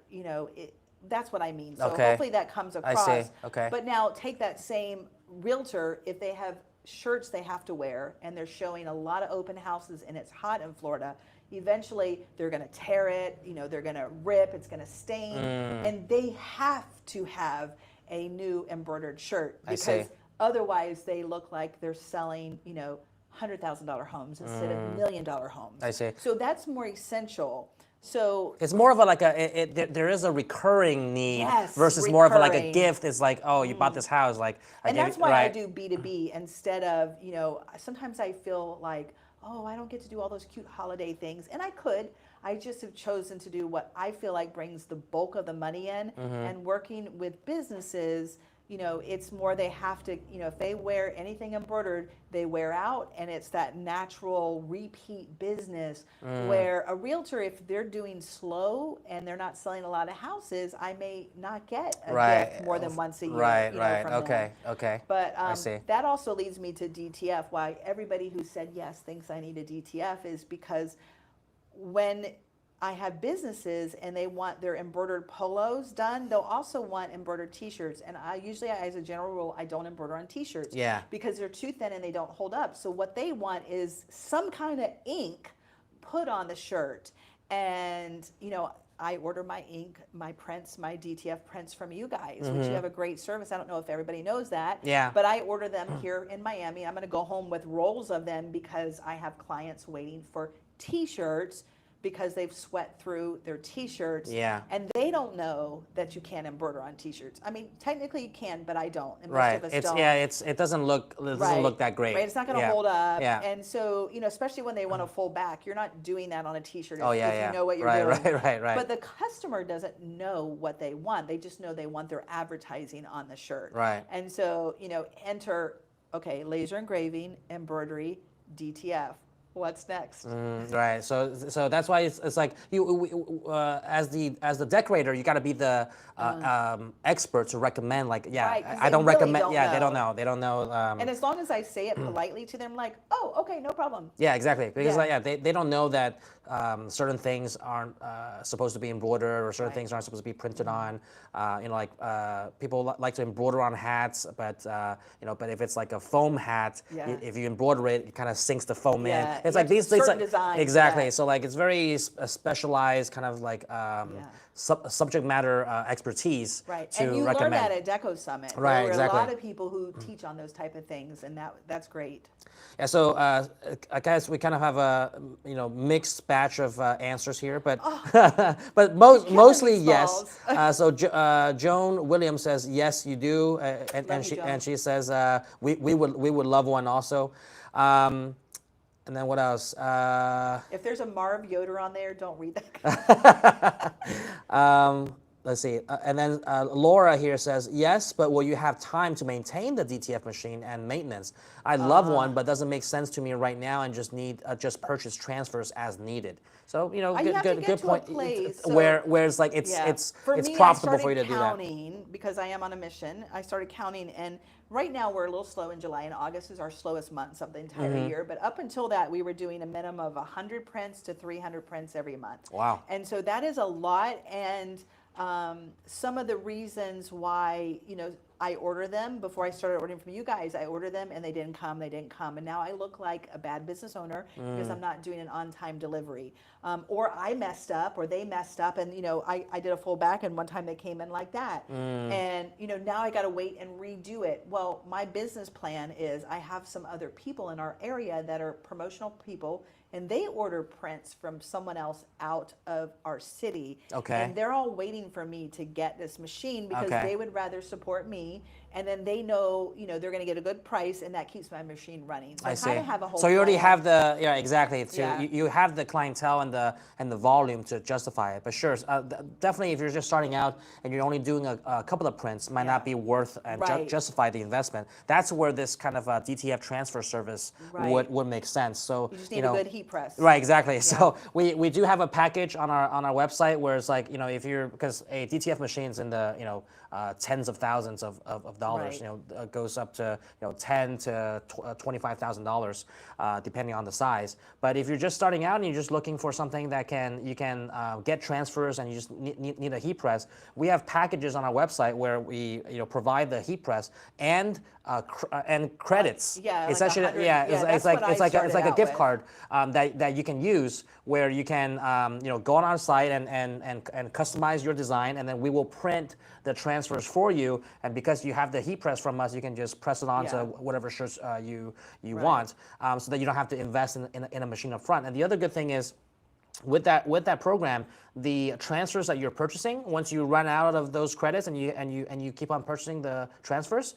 that's what I mean. So hopefully that comes across. I see. Okay. But now take that same realtor, if they have shirts they have to wear and they're showing a lot of open houses and it's hot in Florida, eventually they're going to tear it, they're going to rip, it's going to stain, and they have to have a new embroidered shirt because otherwise they look like they're selling, $100,000 homes instead of $1 million homes. I see. So that's more essential. So it's more of there is a recurring need versus more of a gift. It's like, oh, you bought this house, and that's why I do B2B instead of, sometimes I feel like, oh, I don't get to do all those cute holiday things. And I could. I just have chosen to do what I feel like brings the bulk of the money in. And working with businesses, it's more they have to, if they wear anything embroidered, they wear out, and it's that natural repeat business where a realtor, if they're doing slow and they're not selling a lot of houses, I may not get a gift more than once a year. Right. From Okay. them. Okay. But I see. that also leads me to DTF. Why everybody who said yes thinks I need a DTF is because when I have businesses and they want their embroidered polos done, they'll also want embroidered t-shirts. And I usually, as a general rule, I don't embroider on t-shirts because they're too thin and they don't hold up. So what they want is some kind of ink put on the shirt. And, I order my ink, my prints, my DTF prints from you guys, which you have a great service. I don't know if everybody knows that. Yeah. But I order them here in Miami. I'm going to go home with rolls of them because I have clients waiting for t-shirts because they've sweat through their t-shirts. Yeah. And they don't know that you can't embroider on t-shirts. I mean, technically you can, but I don't. And Right. most of us don't. It doesn't look that great. Right. It's not going to hold up. Yeah. And so, especially when they want to fold back, you're not doing that on a t-shirt if yeah. you know what you're doing. Right. But the customer doesn't know what they want. They just know they want their advertising on the shirt. Right. And so, enter, laser engraving, embroidery, DTF. What's next? Right. So that's why it's like as the decorator, you got to be the expert to recommend. Like, Right, 'cause I don't they really recommend. don't They don't know. know. They don't know. And as long as I say it politely to them, like, oh, okay, no problem. Yeah, exactly. Because Yeah. they don't know that certain things aren't supposed to be embroidered, or certain Right. things aren't supposed to be printed on. People like to embroider on hats, but but if it's like a foam hat, Yeah. if you embroider it, it kind of sinks the foam Yeah, in. It's you like have these certain like designs for exactly. that. So like it's very specialized kind of like subject matter expertise Right, to and you recommend. learn that at Deco Summit. Right, There are exactly. a lot of people who teach on those type of things, and that's great. Yeah, so I guess we kind of have a mixed batch of answers here, but but mostly these yes. balls. So Joan Williams says yes, you do, and Love you, Joan. she says we would love one also. And then what else? If there's a Marv Yoder on there, don't read that. Let's see. And then Laura here says, yes, but will you have time to maintain the DTF machine and maintenance? I love one, but doesn't make sense to me right now and just need just purchase transfers as needed. So, You have to get good to a point. place, Where it's like it's For it's me, profitable I for you to started do that. counting because I am on a mission. I started counting, and right now we're a little slow in July, and August is our slowest month of the entire Mm-hmm. year. But up until that, we were doing a minimum of 100 prints to 300 prints every month. Wow. And so that is a lot. And some of the reasons why, I order them before I started ordering from you guys, I ordered them and they didn't come. And now I look like a bad business owner because I'm not doing an on-time delivery. Or I messed up or they messed up and, I did a full back and one time they came in like that. And, now I got to wait and redo it. Well, my business plan is I have some other people in our area that are promotional people and they order prints from someone else out of our city. Okay. And they're all waiting for me to get this machine because Okay. they would rather support me. And then they know, they're going to get a good price, and that keeps my machine running. So I see. kind of have a whole. So you already plan. have the exactly. So Yeah. you have the clientele and the volume to justify it. But sure, definitely if you're just starting out and you're only doing a couple of prints, might not be worth and Right. justify the investment. That's where this kind of DTF transfer service Right. would make sense. So You just need a good heat press. Right, exactly. So we do have a package on our website where it's like if you're because a DTF machine's in the tens of thousands of dollars. Right. Goes up to $10,000 to $25,000 depending on the size. But if you're just starting out and you're just looking for something that you can get transfers and you just need a heat press, we have packages on our website where we provide the heat press and credits. Yeah, like essentially, 100 yeah. that's It's like what I it's like a started out gift with. card that you can use where you can go on our site and customize your design, and then we will print the transfers for you. And because you have the heat press from us, you can just press it onto Yeah. whatever shirts you Right. want, so that you don't have to invest in a machine up front. And the other good thing is, with that program, the transfers that you're purchasing, once you run out of those credits and you keep on purchasing the transfers,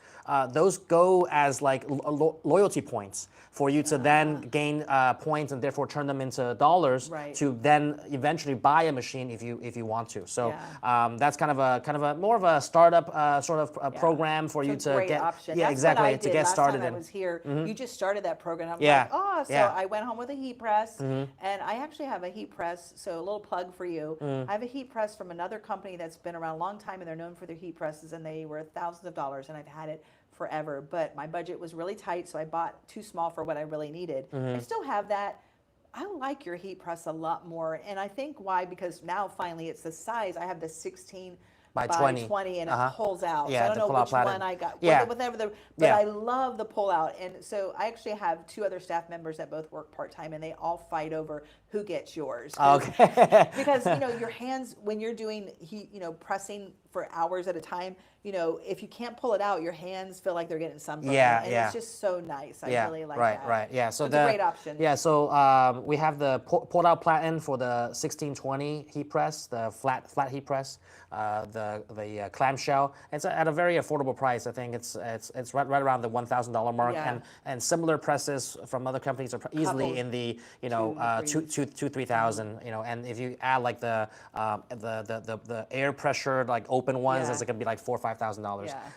those go as like loyalty points for you to then gain points and therefore turn them into dollars to then eventually buy a machine if you want to. So that's kind of a more of a startup sort of program for you to get. Option. Yeah, that's exactly. What I did to get last started. Time I was here. You just started that program. I'm Yeah. like, oh, so Yeah. I went home with a heat press, and I actually have a heat press. So a little plug for you. I have a heat press from another company that's been around a long time, and they're known for their heat presses, and they were thousands of dollars, and I've had it forever. But my budget was really tight, so I bought too small for what I really needed. I still have that. I like your heat press a lot more, and I think why, because now finally it's the size. I have the 16 by 20 and it pulls out. Yeah, so I don't know which one I got. Yeah. But I love the pull out. And so I actually have 2 other staff members that both work part-time, and they all fight over who gets yours. Okay. Because, your hands, when you're doing heat, pressing for hours at a time, if you can't pull it out, your hands feel like they're getting sunburned. And it's just so nice. I really like that. Right. Yeah. So it's a great option. Yeah. So we have the pulled out platen for the 1620 heat press, the flat heat press, the clamshell. It's at a very affordable price. I think it's right around the $1,000 mark, and similar presses from other companies are easily in the $2,000-$3,000. And if you add like the air pressure like open ones, it's going to be like $4,000 or $5,000.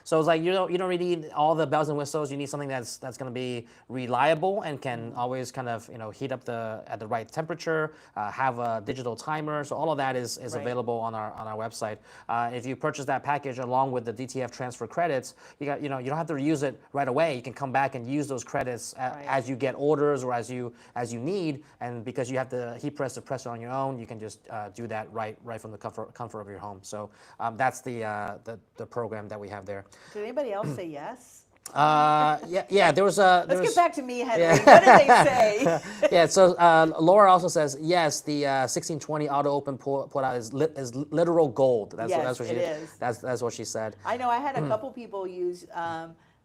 So it's like you don't really need all the bells and whistles. You need something that's going to be reliable and can always kind of heat up at the right temperature. Have a digital timer. So all of that is available on our website. If you purchase that package along with the DTF transfer credits, you don't have to use it right away. You can come back and use those credits as you get orders or as you need. And because you have the heat press to press it on your own, you can just do that right from the comfort of your home. So that's the program that we have there. Did anybody else say yes? Yeah. There was a. Let's get back to me, Henry. What did they say? Yeah. So Laura also says yes. The 1620 auto open pull out is literal gold. That's what she is. That's what she said. I know. I had a couple people use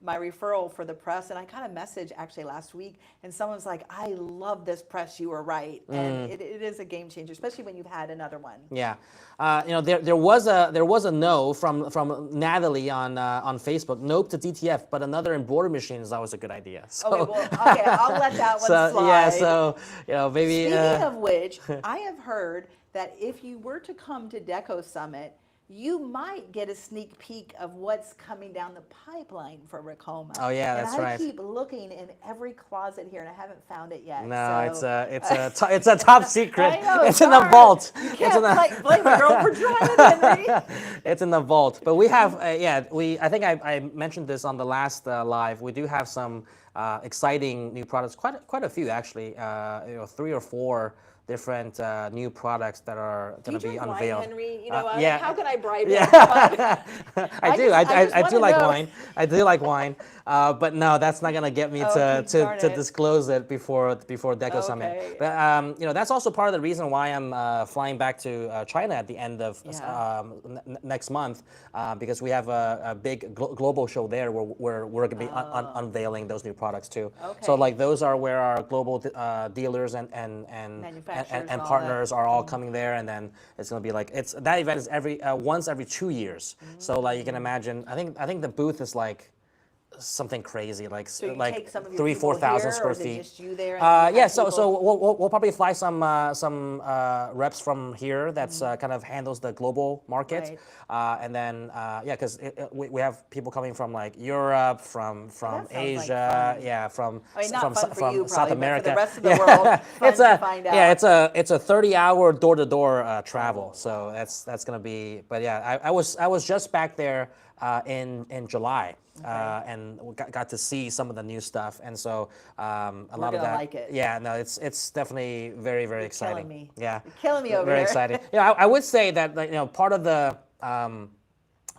my referral for the press, and I got a message actually last week, and someone's like, "I love this press. You were right," and it is a game changer, especially when you've had another one. Yeah. There was a no from Natalie on Facebook. Nope to DTF, but another embroidery machine is always a good idea. So, okay, I'll let that one slide. Yeah, so maybe. Speaking of which, I have heard that if you were to come to Deco Summit, you might get a sneak peek of what's coming down the pipeline for Ricoma. Oh yeah, that's right. I keep looking in every closet here, and I haven't found it yet. No, so. it's a top secret. I know, it's in the vault. You can't blame a girl for trying, Henry. It's in the vault. But we have, I think I mentioned this on the last live. We do have some exciting new products. Quite a few actually. 3 or 4 different new products that are going to be unveiled. Henry? How can I bribe you? I do. I do like wine. I do like wine. But no, that's not going to get me to disclose it before Deco Summit. But that's also part of the reason why I'm flying back to China at the end of next month, because we have a big global show there where we're going to be unveiling those new products too. So like those are where our global dealers and partners are all coming there, and then it's going to be like that event is once every 2 years. So like you can imagine, I think the booth is like something crazy, like 3,000-4,000 square feet. Just you there so we'll probably fly some reps from here that's kind of handles the global market, and then because we have people coming from like Europe, from Asia, from South America. For the rest of the world, it's a 30-hour door-to-door travel, so that's gonna be. But yeah, I was just back there in July. And we got to see some of the new stuff, and so a lot of that. Like it. Yeah, no, it's definitely very, very exciting. Killing me. Yeah, you're killing me over very here. exciting. I would say that part of the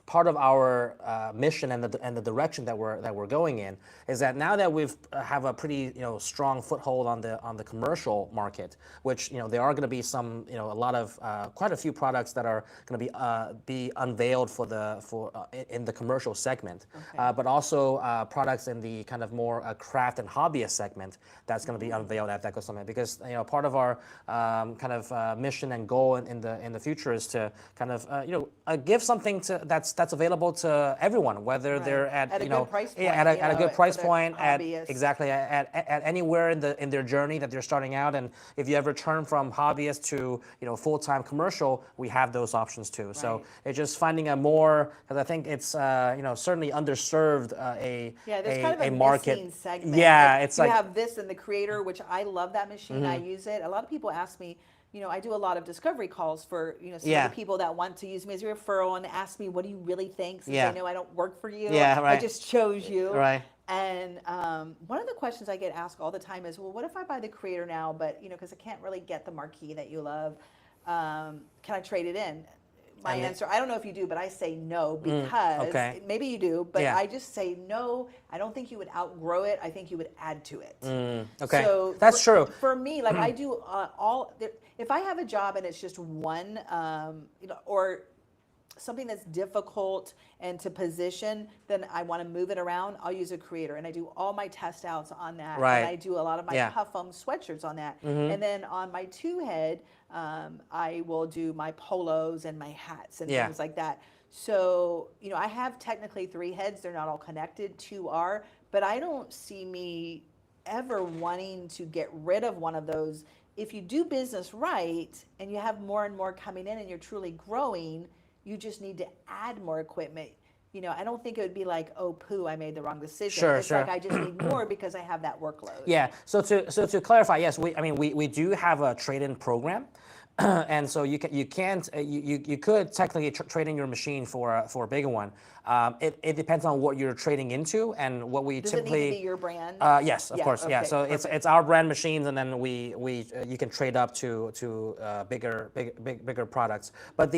part of our mission and the direction that we're going in is that now that we've have a pretty strong foothold on the commercial market, which there are going to be some a lot of quite a few products that are going to be unveiled in the commercial segment, but also products in the kind of more craft and hobbyist segment that's going to be unveiled at Deco Summit, because part of our kind of mission and goal in the future is to kind of give something that's available to everyone, whether they're at a good price point, at a good price point, at hobbyists. at anywhere in their journey that they're starting out. And if you ever turn from hobbyist to full-time commercial, we have those options too. So it's just finding a more, because I think it's certainly underserved there's kind of a market missing segment. Yeah, like, it's you like have this in the creator, which I love that machine. I use it. A lot of people ask me, I do a lot of discovery calls for some of the people that want to use me as a referral and ask me, what do you really think? Since I know I don't work for you. I just chose you. And one of the questions I get asked all the time is, well, what if I buy the creator now, but because I can't really get the marquee that you love, can I trade it in? My answer, I don't know if you do, but I say no, because maybe you do, but I just say no. I don't think you would outgrow it. I think you would add to it. So that's true. For me, like I do if I have a job and it's just one, or something that's difficult and to position, then I want to move it around, I'll use a creator. And I do all my test outs on that. And I do a lot of my puff foam sweatshirts on that. And then on my two head, I will do my polos and my hats and things like that. So, I have technically 3 heads. They're not all connected. 2 are. But I don't see me ever wanting to get rid of one of those. If you do business right and you have more and more coming in and you're truly growing, you just need to add more equipment. I don't think it would be like, oh, poo, I made the wrong decision. It's like I just need more because I have that workload. Yeah. So to clarify, yes, we do have a trade-in program. And so you could technically trade in your machine for a bigger one. It depends on what you're trading into and what we Does typically. Does it need to be your brand? Yes, of course. Okay, so perfect. It's our brand machines, and then you can trade up to bigger products. But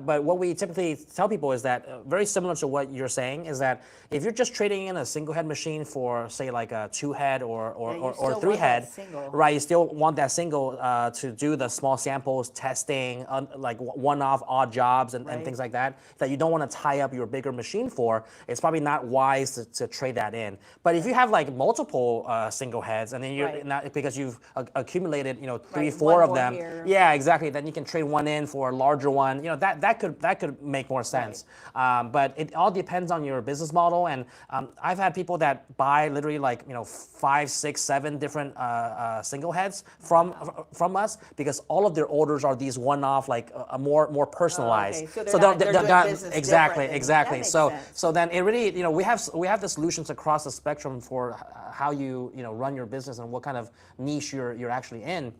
but what we typically tell people is that very similar to what you're saying is that if you're just trading in a single head machine for say like a 2 head or 3 head, right? You still want that single to do the small samples, testing, like one-off odd jobs and things like that you don't want to tie up your bigger machine for. It's probably not wise to trade that in. But if you have like multiple single heads, and then you're not, because you've accumulated 3, 4 of them, exactly, then you can trade one in for a larger one. That could make more sense. But it all depends on your business model. And I've had people that buy literally like 5, 6, 7 different single heads from us, because all of their orders are these one-off, like more personalized. So they're doing business exactly. So then it really, we have the solutions across the spectrum for how you run your business and what kind of niche you're actually in.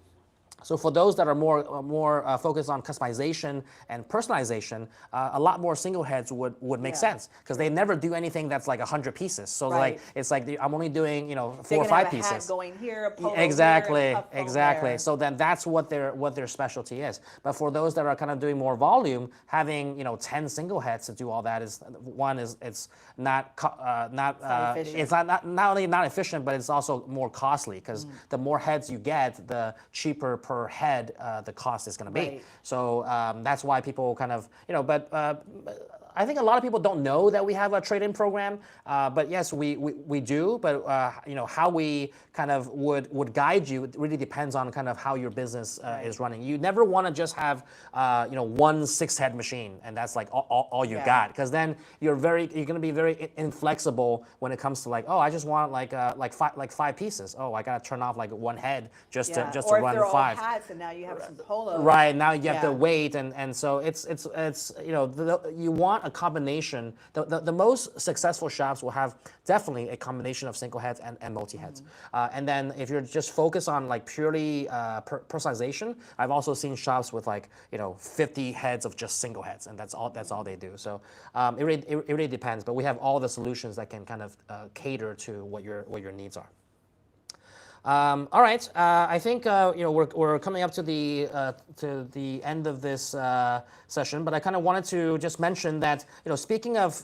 So for those that are more focused on customization and personalization, a lot more single heads would make sense, because they never do anything that's like 100 pieces. So like it's like I'm only doing 4 or 5 pieces. Hat going here, a polo exactly, here, a exactly. There. So then that's what their specialty is. But for those that are kind of doing more volume, having 10 single heads to do all that is it's not it's not only not efficient, but it's also more costly, because the more heads you get, the cheaper per head the cost is going to be. So that's why people kind of but I think a lot of people don't know that we have a trade-in program, but yes, we do. But how we kind of would guide you, it really depends on kind of how your business is running. You never want to just have one 6-head machine and that's like all you got, because then you're going to be very inflexible when it comes to like, oh, I just want like 5 pieces. Oh, I got to turn off like 1 head just to run 5. Or if they're all hats and now you have some polos. Right, now you have to wait, and so it's you want a combination. The most successful shops will have definitely a combination of single heads and multi heads. And then if you're just focused on like purely personalization, I've also seen shops with like 50 heads of just single heads, and that's all they do. So it really depends. But we have all the solutions that can kind of cater to what your needs are. All right. I think we're coming up to the end of this session, but I kind of wanted to just mention that speaking of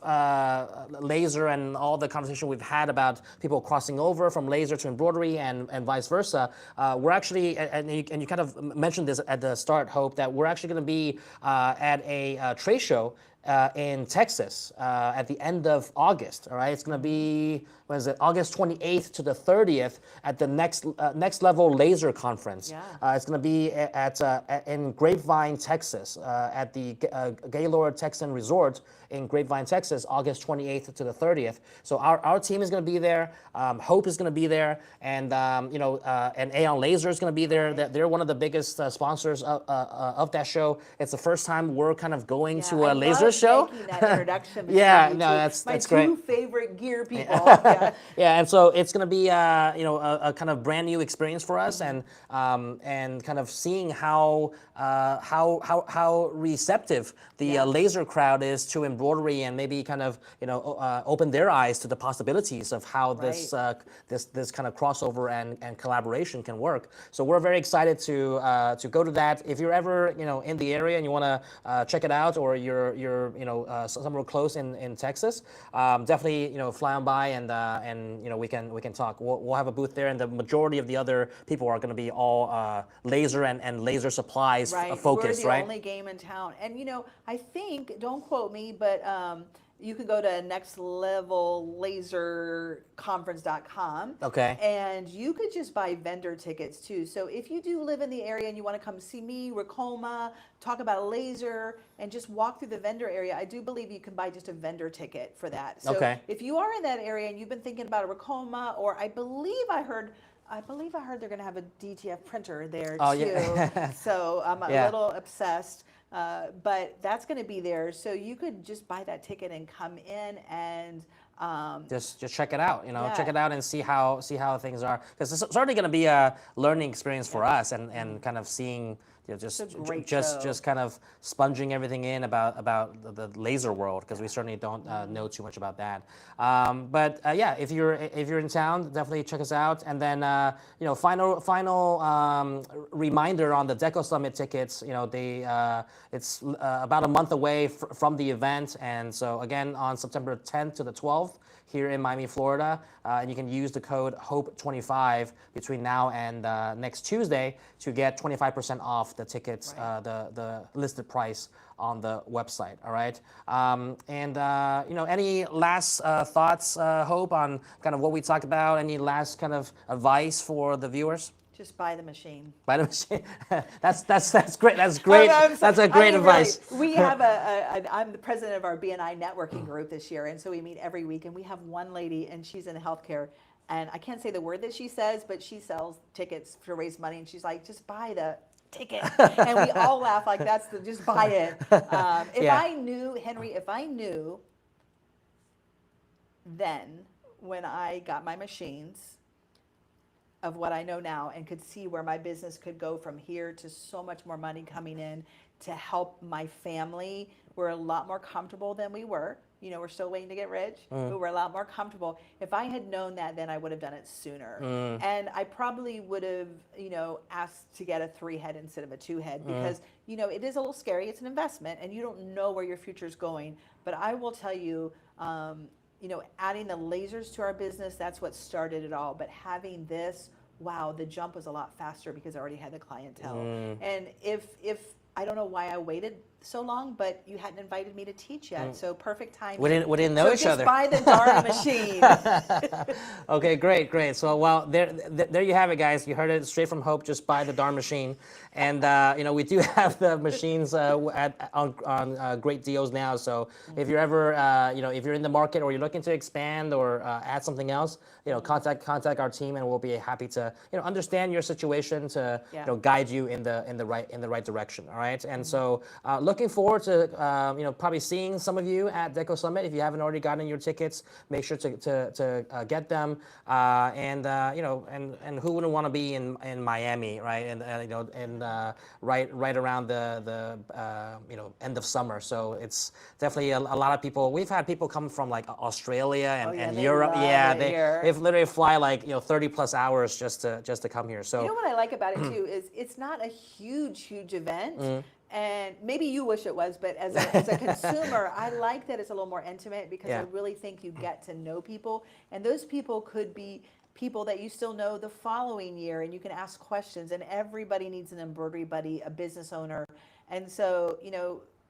laser and all the conversation we've had about people crossing over from laser to embroidery and vice versa, we're actually and you kind of mentioned this at the start, Hope, that we're actually going to be at a trade show in Texas at the end of August. All right, it's going to be August 28th to the 30th at the next level laser conference. Yeah. It's going to be in Grapevine, Texas, at the Gaylord Texan Resort in Grapevine, Texas, August 28th to the 30th. So our team is going to be there. Hope is going to be there, and and Aeon Laser is going to be there. They're one of the biggest sponsors of that show. It's the first time we're kind of going to a laser show. Making that introduction. Yeah, no, that's great. My two favorite gear people. Yeah. Yeah, and so it's going to be a kind of brand new experience for us, and kind of seeing how receptive the laser crowd is to embroidery, and maybe kind of open their eyes to the possibilities of how this kind of crossover and collaboration can work. So we're very excited to go to that. If you're ever in the area and you want to check it out, or you're somewhere close in Texas, definitely fly on by and we can talk. We'll have a booth there, and the majority of the other people are going to be all laser and laser supplies focused. We're the only game in town, and I think, don't quote me, but you can go to nextlevellaserconference.com. Okay. And you could just buy vendor tickets too. So if you do live in the area and you want to come see me, Racoma, talk about a laser, and just walk through the vendor area, I do believe you can buy just a vendor ticket for that. So if you are in that area and you've been thinking about a Racoma, or I believe I heard they're going to have a DTF printer there too. Yeah. So I'm a little obsessed. But that's going to be there, so you could just buy that ticket and come in and just check it out. Check it out and see how things are, because it's certainly going to be a learning experience for us, and kind of seeing. Just kind of sponging everything in about the laser world, because we certainly don't know too much about that. But if you're in town, definitely check us out. And then final reminder on the Deco Summit tickets. It's about a month away from the event, and so again on September 10th to the 12th. Here in Miami, Florida, and you can use the code HOPE25 between now and next Tuesday to get 25% off the tickets, the listed price on the website. All right, any last thoughts, Hope, on kind of what we talked about? Any last kind of advice for the viewers? Just buy the machine. Buy the machine. That's great. That's great. That's a great advice. Really, we have I'm the president of our BNI networking group this year, and so we meet every week, and we have one lady, and she's in healthcare, and I can't say the word that she says, but she sells tickets to raise money, and she's like, just buy the ticket. And we all laugh like just buy it. I knew, Henry, then when I got my machines, of what I know now, and could see where my business could go from here to so much more money coming in to help my family. We're a lot more comfortable than we were. We're still waiting to get rich, but we're a lot more comfortable. If I had known that, then I would have done it sooner. And I probably would have, asked to get a 3-head instead of a 2-head, because, it is a little scary. It's an investment, and you don't know where your future is going. But I will tell you, adding the lasers to our business, that's what started it all. But having this, wow, the jump was a lot faster because I already had the clientele. And if I don't know why I waited so long, but you hadn't invited me to teach yet, so perfect timing. We didn't know each other. Just buy the darn machine. Okay, great. So, well, there you have it, guys. You heard it straight from Hope. Just buy the darn machine, and we do have the machines on great deals now. So, if you're ever if you're in the market, or you're looking to expand or add something else, contact our team, and we'll be happy to understand your situation to guide you in the right direction. All right, and so. looking forward to probably seeing some of you at Deco Summit. If you haven't already gotten your tickets, make sure to get them. And who wouldn't want to be in Miami, right? And right around the end of summer. So it's definitely a lot of people. We've had people come from like Australia and Europe. Yeah, they've literally fly like 30 plus hours just to come here. So you know what I like about it too is it's not a huge event. And maybe you wish it was, but as a consumer, I like that it's a little more intimate because I really think you get to know people, and those people could be people that you still know the following year, and you can ask questions. And everybody needs an embroidery buddy, a business owner, and so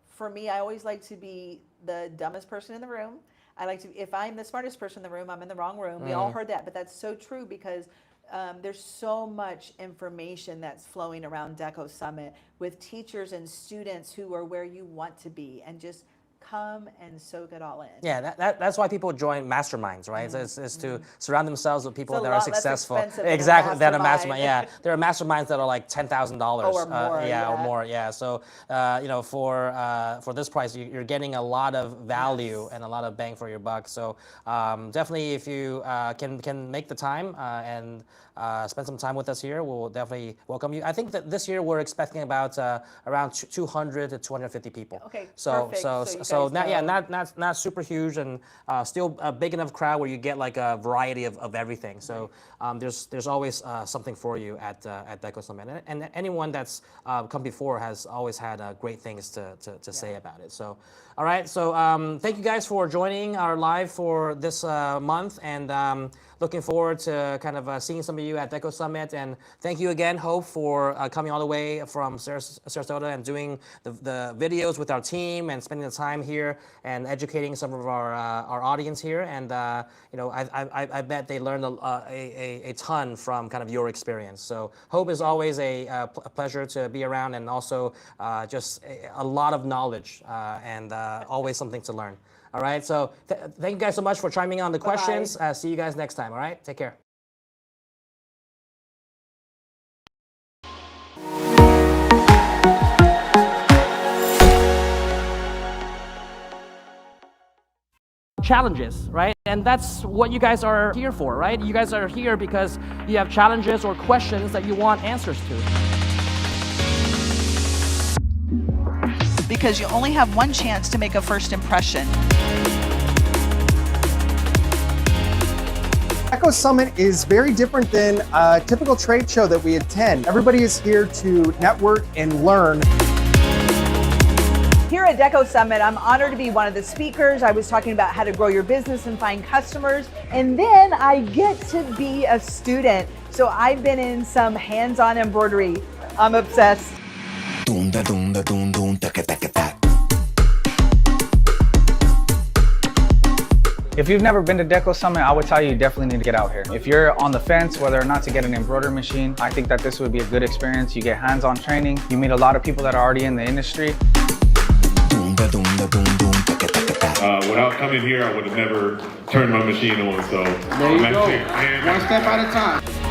for me, I always like to be the dumbest person in the room. I like to, if I'm the smartest person in the room, I'm in the wrong room. We all heard that, but that's so true because there's so much information that's flowing around Deco Summit with teachers and students who are where you want to be, and just come and soak it all in. Yeah, that's why people join masterminds, right? It's to surround themselves with people that are successful. Exactly, than a mastermind. Yeah, there are masterminds that are like $10,000 or more. Or more. Yeah, so for this price, you're getting a lot of value and a lot of bang for your buck. So definitely, if you can make the time and spend some time with us here, we'll definitely welcome you. I think that this year we're expecting about around 200 to 250 people. Okay, so perfect. So not super huge, and still a big enough crowd where you get like a variety of everything. So there's always something for you at Deco Summit, and anyone that's come before has always had great things to say about it. So all right, so thank you guys for joining our live for this month, and looking forward to kind of seeing some of you at Deco Summit. And thank you again, Hope, for coming all the way from Sarasota and doing the videos with our team and spending the time here and educating some of our audience here. And I bet they learned a ton from kind of your experience. So Hope is always a pleasure to be around, and also just a lot of knowledge and always something to learn. All right, so thank you guys so much for chiming on the questions. See you guys next time, all right? Take care. Challenges, right? And that's what you guys are here for, right? You guys are here because you have challenges or questions that you want answers to. Because you only have one chance to make a first impression. Deco Summit is very different than a typical trade show that we attend. Everybody is here to network and learn. Here at Deco Summit, I'm honored to be one of the speakers. I was talking about how to grow your business and find customers, and then I get to be a student. So I've been in some hands-on embroidery. I'm obsessed. If you've never been to Deco Summit, I would tell you definitely need to get out here. If you're on the fence whether or not to get an embroidery machine, I think that this would be a good experience. You get hands-on training, you meet a lot of people that are already in the industry. Without coming here, I would have never turned my machine on, so there you go. One step at a time.